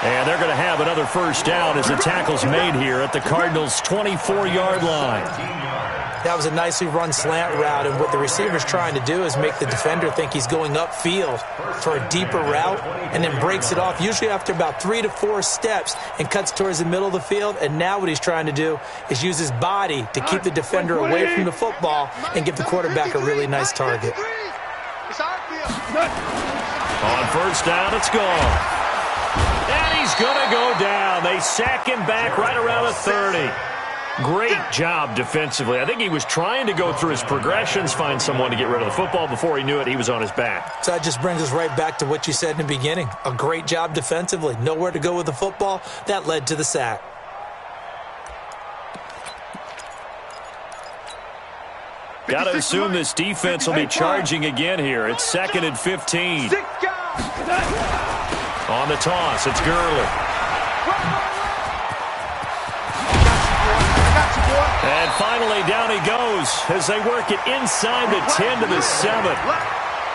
And they're going to have another first down as the tackle's made here at the Cardinals' 24-yard line. That was a nicely run slant route, and what the receiver's trying to do is make the defender think he's going upfield for a deeper route and then breaks it off, usually after about 3 to 4 steps, and cuts towards the middle of the field. And now what he's trying to do is use his body to keep the defender away from the football and give the quarterback a really nice target. On first down, it's gone. And he's going to go down. They sack him back right around the 30. Great job defensively. I think he was trying to go through his progressions, find someone to get rid of the football. Before he knew it, he was on his back. So that just brings us right back to what you said in the beginning. A great job defensively. Nowhere to go with the football. That led to the sack. Got to assume this defense will be charging again here. It's 2nd and 15. On the toss, it's Gurley. And finally, down he goes as they work it inside the 10 to the 7.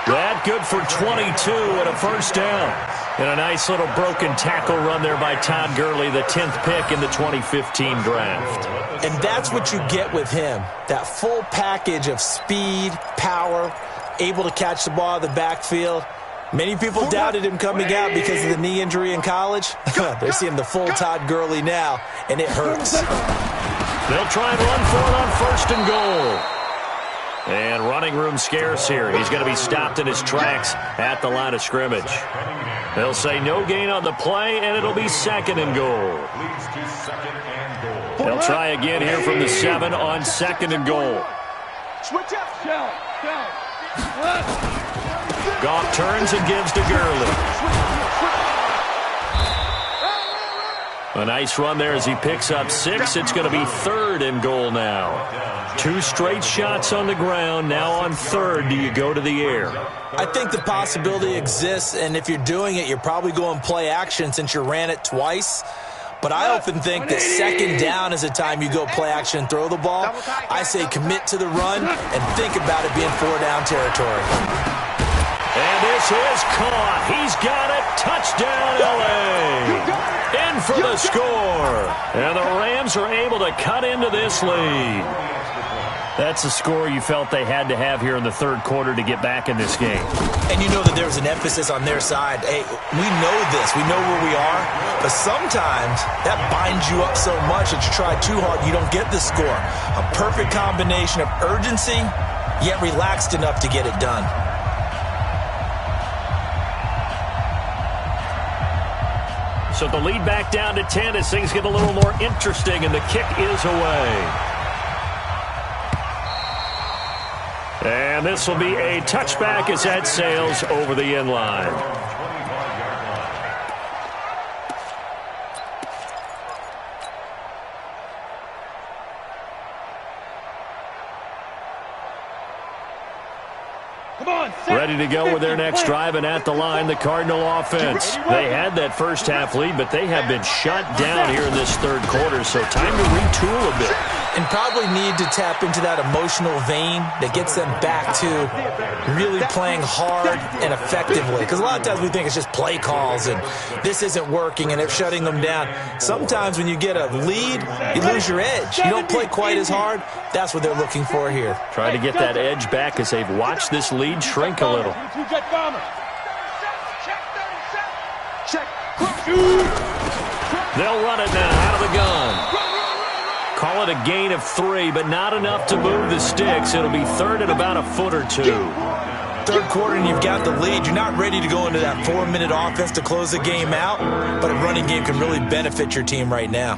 That good for 22 and a first down. And a nice little broken tackle run there by Todd Gurley, the 10th pick in the 2015 draft. And that's what you get with him, that full package of speed, power, able to catch the ball out of the backfield. Many people doubted him coming out because of the knee injury in college. They're seeing the full Todd Gurley now, and it hurts. They'll try and run for it on first and goal. And running room scarce here. He's going to be stopped in his tracks at the line of scrimmage. They'll say no gain on the play, and it'll be 2nd and goal. They'll try again here from the 7 on 2nd and goal. Switch up. Goff turns and gives to Gurley. A nice run there as he picks up 6. It's going to be 3rd and goal now. 2 straight shots on the ground. Now on 3rd, do you go to the air? I think the possibility exists, and if you're doing it, you're probably going play action since you ran it twice. But I often think that 2nd down is the time you go play action and throw the ball. I say commit to the run and think about it being 4-down territory. And this is caught. He's got it. Touchdown, L.A. In for the score. And the Rams are able to cut into this lead. That's a score you felt they had to have here in the 3rd quarter to get back in this game. And you know that there was an emphasis on their side. Hey, we know this. We know where we are. But sometimes that binds you up so much that you try too hard, you don't get the score. A perfect combination of urgency, yet relaxed enough to get it done. So the lead back down to 10 as things get a little more interesting, and the kick is away. And this will be a touchback as that sails over the end line. Ready to go with their next drive, and at the line, the Cardinal offense. They had that first half lead, but they have been shut down here in this 3rd quarter, so time to retool a bit. And probably need to tap into that emotional vein that gets them back to really playing hard and effectively. Because a lot of times we think it's just play calls and this isn't working and it's shutting them down. Sometimes when you get a lead, you lose your edge. You don't play quite as hard. That's what they're looking for here. Trying to get that edge back as they've watched this lead shrink a little. They'll run it now out of the gun. Call it a gain of 3, but not enough to move the sticks. It'll be 3rd and about a foot or 2. 3rd quarter and you've got the lead. You're not ready to go into that 4-minute offense to close the game out, but a running game can really benefit your team right now.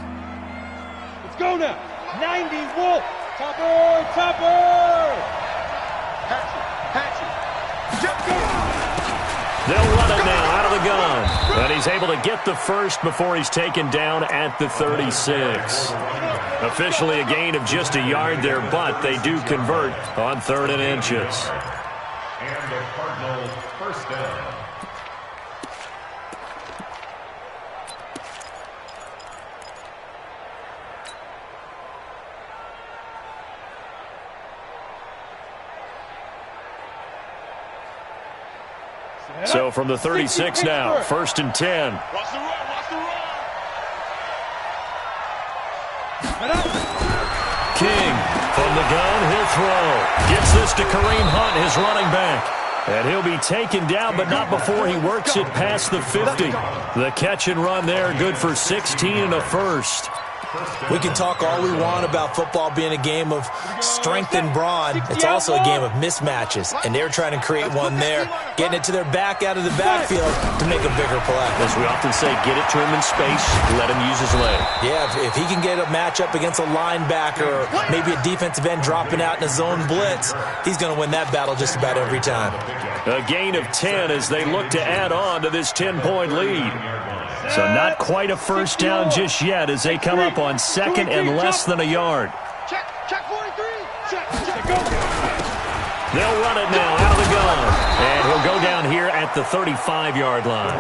Let's go now. 90 Wolf. Topper. They'll run it now out of the gun. And he's able to get the first before he's taken down at the 36. Officially a gain of just a yard there, but they do convert on 3rd and inches. And the Cardinals first down. So from the 36 now, 1st and 10. Watch the run. King from the gun, he'll throw. Gets this to Kareem Hunt, his running back. And he'll be taken down, but not before he works it past the 50. The catch and run there, good for 16 and a first. We can talk all we want about football being a game of strength and brawn. It's also a game of mismatches, and they're trying to create one there, getting it to their back out of the backfield to make a bigger play. As we often say, get it to him in space, let him use his leg. Yeah, if he can get a matchup against a linebacker or maybe a defensive end dropping out in a zone blitz, he's going to win that battle just about every time. A gain of 10 as they look to add on to this 10-point lead. So not quite a first down just yet as they come up on 2nd and less than a yard. Check 43. Check. They'll run it now out of the gun. And he'll go down here at the 35-yard line.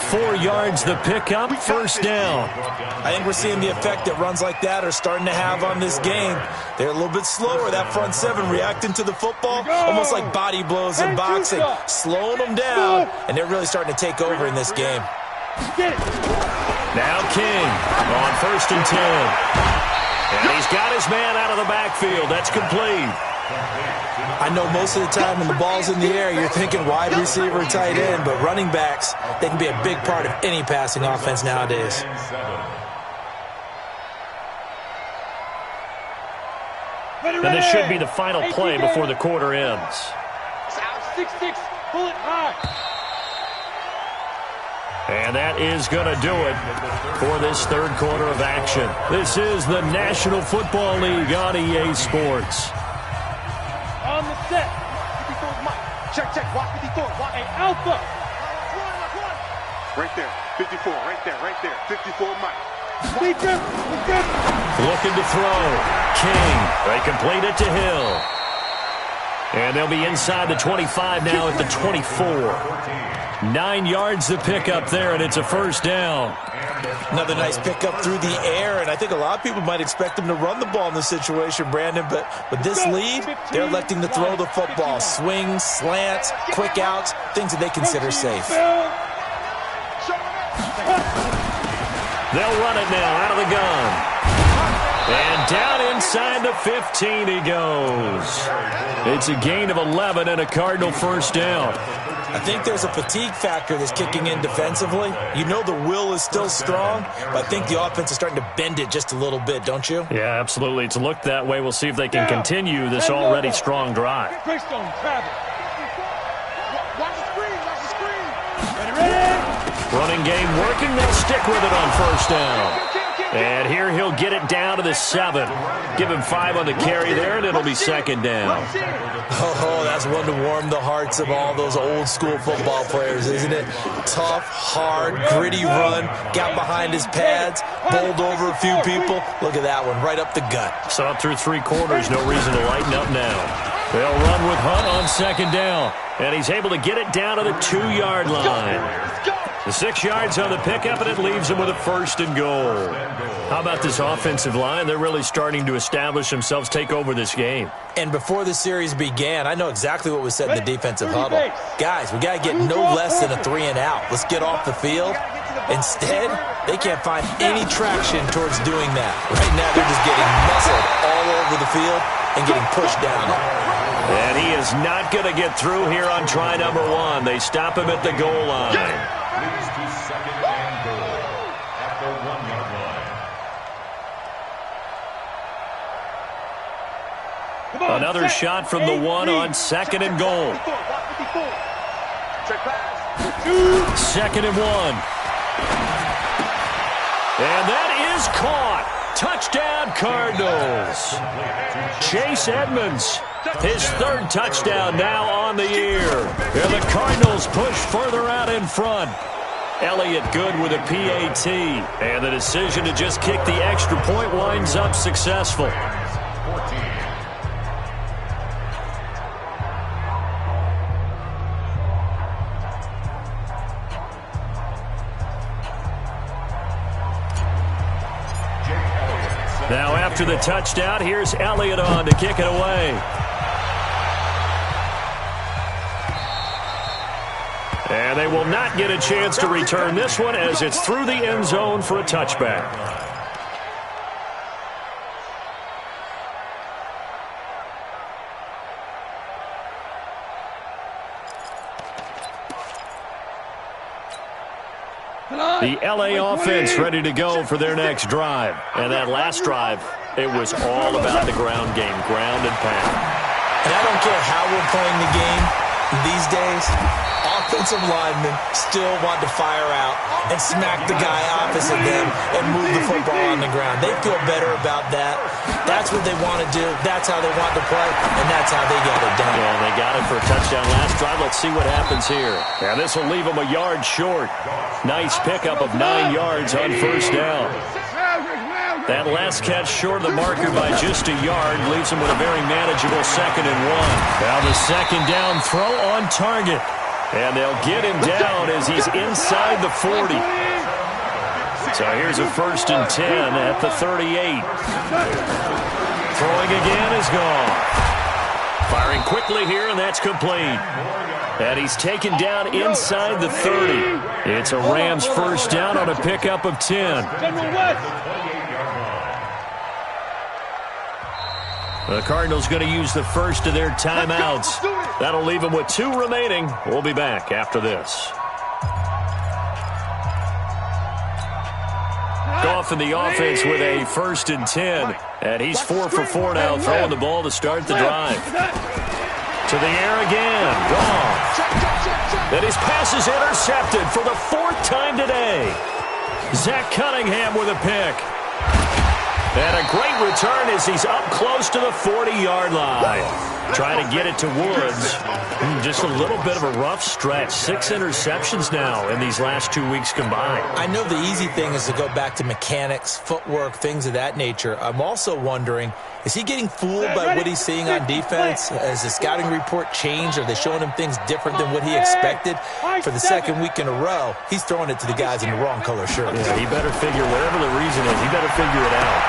4 yards the pickup, first down. I think we're seeing the effect that runs like that are starting to have on this game. They're a little bit slower, that front 7 reacting to the football, almost like body blows in boxing, slowing them down, and they're really starting to take over in this game. Now King on 1st and 10. And he's got his man out of the backfield. That's complete. I know most of the time when the ball's in the air, you're thinking wide receiver, tight end, but running backs, they can be a big part of any passing offense nowadays. And this should be the final play before the quarter ends. 6-6, pull it high. And that is going to do it for this 3rd quarter of action. This is the National Football League on EA Sports. On the set. Check, check, block 54, block a alpha. Right there, 54, right there, 54 Mike. Looking to throw. King. They complete it to Hill. And they'll be inside the 25 now at the 24. 9 yards to pick up there, and it's a first down. Another nice pickup through the air, and I think a lot of people might expect him to run the ball in this situation, Brandon, but with this lead, they're electing to throw the football. Swings, slants, quick outs, things that they consider safe. They'll run it now out of the gun. And down inside the 15 he goes. It's a gain of 11 and a Cardinal first down. I think there's a fatigue factor that's kicking in defensively. You know the will is still strong, but I think the offense is starting to bend it just a little bit, don't you? Yeah, absolutely. It's looked that way. We'll see if they can continue this already strong drive. Running game working. They'll stick with it on first down. And here he'll get it down to the 7. Give him 5 on the carry there, and it'll be second down. Oh, that's one to warm the hearts of all those old-school football players, isn't it? Tough, hard, gritty run, got behind his pads, bowled over a few people. Look at that one, right up the gut. Saw it through 3 quarters, no reason to lighten up now. They'll run with Hunt on second down, and he's able to get it down to the 2-yard line. The 6 yards on the pickup, and it leaves him with a first and goal. How about this offensive line? They're really starting to establish themselves, take over this game. And before the series began, I know exactly what was said in the defensive huddle. Guys, we got to get no less than a 3 and out. Let's get off the field. Instead, they can't find any traction towards doing that. Right now, they're just getting muscled all over the field and getting pushed down. And he is not going to get through here on try number 1. They stop him at the goal line. Leads to second and goal at the 1-yard line. Another shot from the 1 on second and goal. Second and 1. And that is caught. Touchdown, Cardinals. Chase Edmonds, his 3rd touchdown now on the year. And the Cardinals push further out in front. Elliott good with a PAT. And the decision to just kick the extra point winds up successful. Now after the touchdown, here's Elliott on to kick it away. And they will not get a chance to return this one as it's through the end zone for a touchback. The LA offense ready to go for their next drive. And that last drive, it was all about the ground game, ground and pound. And I don't care how we're playing the game these days, offensive linemen still want to fire out and smack the guy opposite them and move the football on the ground. They feel better about that. That's what they want to do. That's how they want to play, and that's how they get it done. Yeah, they got it for a touchdown last drive. Let's see what happens here. And this will leave them a yard short. Nice pickup of 9 yards on first down. That last catch short of the marker by just a yard leaves him with a very manageable 2nd and 1. Now the second down throw on target. And they'll get him down as he's inside the 40. So here's a 1st and 10 at the 38. Throwing again is gone. Firing quickly here, and that's complete. And he's taken down inside the 30. It's a Rams first down on a pickup of 10. The Cardinals going to use the first of their timeouts. That'll leave them with 2 remaining. We'll be back after this. Goff in the offense with a 1st and 10. And he's 4 for 4 now, throwing the ball to start the drive. To the air again. Goff. And his pass is intercepted for the 4th time today. Zach Cunningham with a pick. And a great return as he's up close to the 40-yard line. Trying to get it to Woods. Just a little bit of a rough stretch. 6 interceptions now in these last 2 weeks combined. I know the easy thing is to go back to mechanics, footwork, things of that nature. I'm also wondering, is he getting fooled by what he's seeing on defense? Has the scouting report changed? Are they showing him things different than what he expected? For the second week in a row, he's throwing it to the guys in the wrong color shirts. Yeah, he better figure, whatever the reason is, he better figure it out.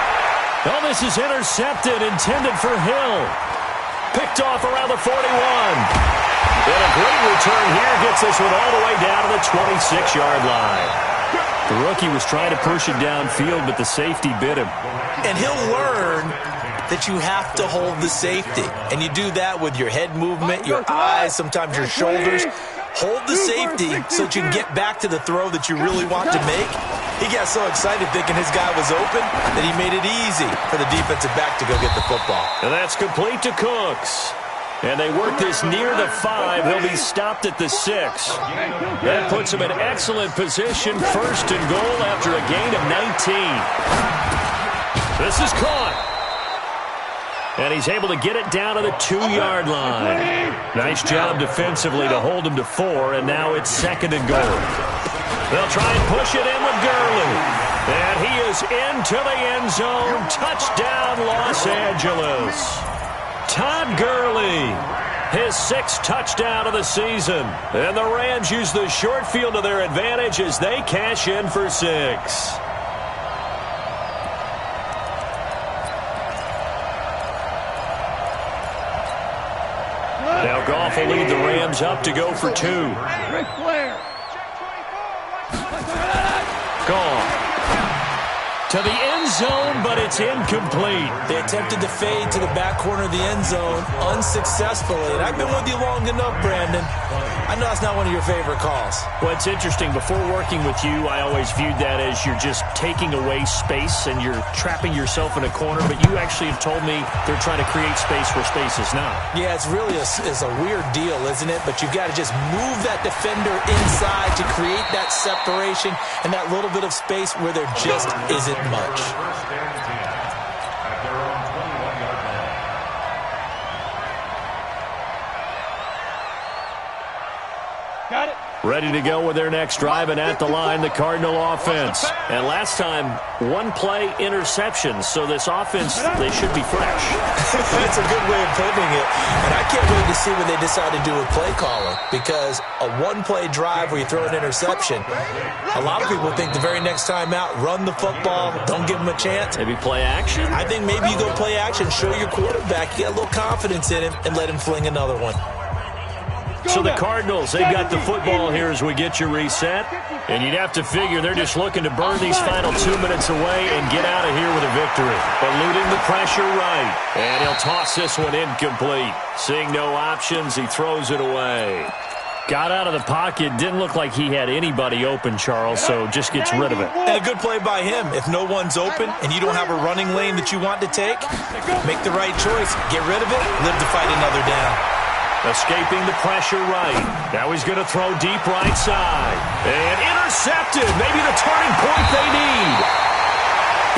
Oh, this is intercepted, intended for Hill. Picked off around the 41. And a great return here gets this one all the way down to the 26-yard line. The rookie was trying to push it downfield, but the safety bit him. And he'll learn that you have to hold the safety. And you do that with your head movement, your eyes, sometimes your shoulders. Hold the safety so that you can get back to the throw that you really want to make. He got so excited thinking his guy was open that he made it easy for the defensive back to go get the football. And that's complete to Cooks. And they work this near the 5. He'll be stopped at the 6. That puts him in excellent position. First and goal after a gain of 19. This is caught. And he's able to get it down to the 2-yard line. Nice job defensively to hold him to 4, and now it's second and goal. They'll try and push it in with Gurley. And he is into the end zone. Touchdown, Los Angeles. Todd Gurley, his 6th touchdown of the season. And the Rams use the short field to their advantage as they cash in for 6. Now Goff will lead the Rams up to go for 2. Goff to the end zone, but it's incomplete. They attempted to fade to the back corner of the end zone unsuccessfully. And I've been with you long enough, Brandon. I know it's not one of your favorite calls. Well, it's interesting. Before working with you, I always viewed that as you're just taking away space and you're trapping yourself in a corner. But you actually have told me they're trying to create space where space is not. Yeah, it's really a weird deal, isn't it? But you've got to just move that defender inside to create that separation and that little bit of space where there just isn't much. Got it. Ready to go with their next drive, and at the line, the Cardinal offense. And last time, 1-play interceptions, so this offense, they should be fresh. That's a good way of putting it. And I can't wait to see what they decide to do with play calling, because a 1-play drive where you throw an interception, a lot of people think the very next time out, run the football, don't give him a chance. Maybe play action? I think maybe you go play action, show your quarterback, you get a little confidence in him, and let him fling another one. So the Cardinals, they've got the football here as we get you reset. And you'd have to figure they're just looking to burn these final 2 minutes away and get out of here with a victory. Eluding the pressure right. And he'll toss this one incomplete. Seeing no options, he throws it away. Got out of the pocket. Didn't look like he had anybody open, Charles, so just gets rid of it. And a good play by him. If no one's open and you don't have a running lane that you want to take, make the right choice. Get rid of it. Live to fight another down. Escaping the pressure right. Now he's going to throw deep right side. And intercepted. Maybe the turning point they need.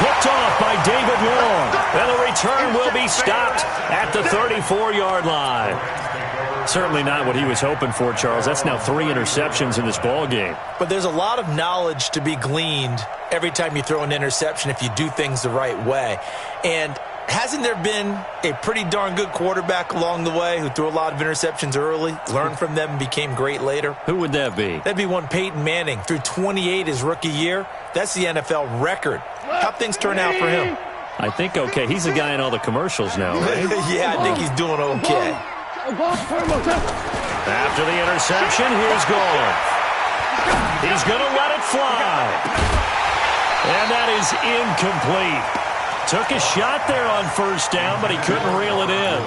Picked off by David Long. And the return will be stopped at the 34-yard line. Certainly not what he was hoping for, Charles. That's now 3 interceptions in this ball game. But there's a lot of knowledge to be gleaned every time you throw an interception if you do things the right way. And hasn't there been a pretty darn good quarterback along the way who threw a lot of interceptions early, learned from them, and became great later? Who would that be? That'd be one Peyton Manning. Threw 28 his rookie year. That's the NFL record. How'd things turn out for him? I think okay. He's the guy in all the commercials now, right? Yeah, I think he's doing okay. After the interception, here's Goff. He's going to let it fly. And that is incomplete. Took a shot there on first down, but he couldn't reel it in.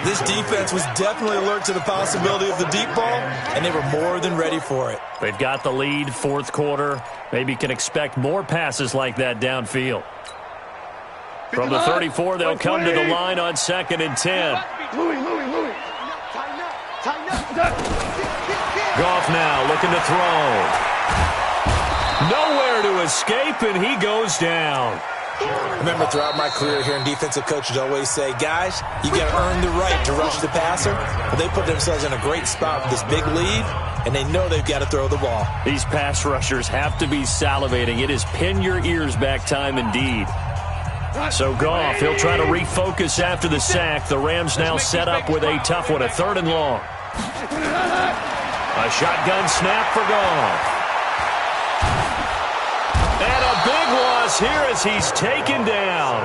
This defense was definitely alert to the possibility of the deep ball, and they were more than ready for it. They've got the lead, fourth quarter. Maybe can expect more passes like that downfield. From the 34, they'll come to the line on 2nd and 10. Louis. Goff now looking to throw. Nowhere to escape, and he goes down. I remember throughout my career hearing defensive coaches always say, guys, you got to earn the right to rush the passer. Well, they put themselves in a great spot with this big lead, and they know they've got to throw the ball. These pass rushers have to be salivating. It is pin your ears back time indeed. So Goff, he'll try to refocus after the sack. The Rams now set up with a tough one, a 3rd and long. A shotgun snap for Goff. And a big loss here as he's taken down.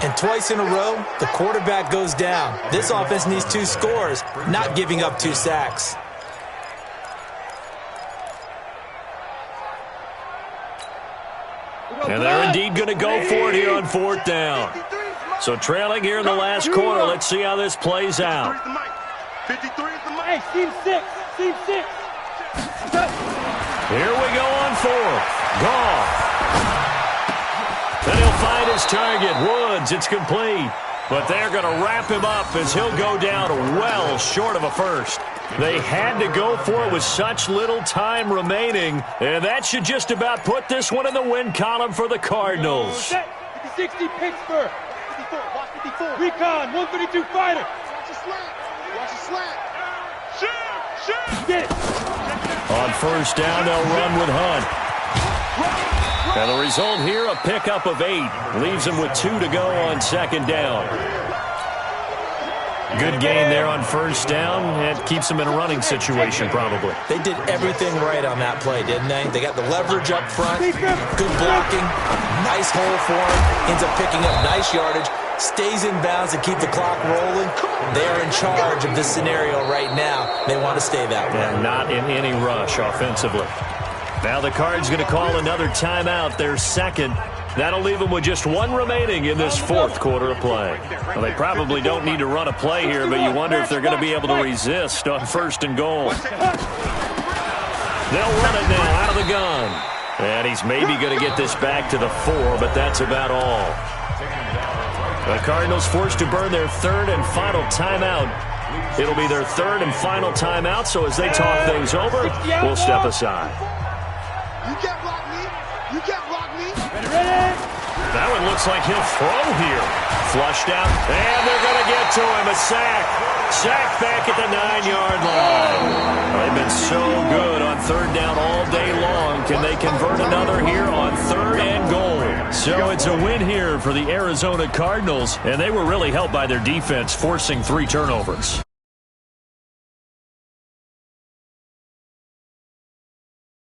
And twice in a row, the quarterback goes down. This offense needs 2 scores, not giving up 2 sacks. And they're indeed going to go for it here on 4th down. So trailing here in the last quarter. Let's see how this plays out. 53 is the mic. Hey, team 6. Team 6. Here we go on 4th. Goff. And he'll find his target. Woods, it's complete. But they're going to wrap him up as he'll go down well short of a first. They had to go for it with such little time remaining, and that should just about put this one in the win column for the Cardinals. 60 Pittsburgh. 54, watch 54. Recon, 132 fighter. Watch a slant. Watch a slant. Shoot. Get it. On 1st down, they'll run with Hunt. And the result here, a pickup of 8. Leaves him with 2 to go on 2nd down. Good gain there on 1st down. It keeps them in a running situation, probably. They did everything right on that play, didn't they? They got the leverage up front, good blocking, nice hole for him, ends up picking up nice yardage, stays in bounds to keep the clock rolling. They're in charge of this scenario right now. They want to stay that way. And not in any rush offensively. Now the Cards going to call another timeout, their 2nd. That'll leave them with just 1 remaining in this 4th quarter of play. Well, they probably don't need to run a play here, but you wonder if they're going to be able to resist on 1st and goal. They'll run it now out of the gun. And he's maybe going to get this back to the 4, but that's about all. The Cardinals forced to burn their 3rd and final timeout. It'll be their 3rd and final timeout, so as they talk things over, we'll step aside. You can't block me. You can't block me. That one looks like he'll throw here. Flushed out, and they're going to get to him. A sack. Sack back at the 9-yard line. They've been so good on 3rd down all day long. Can they convert another here on 3rd and goal? So it's a win here for the Arizona Cardinals, and they were really helped by their defense forcing 3 turnovers.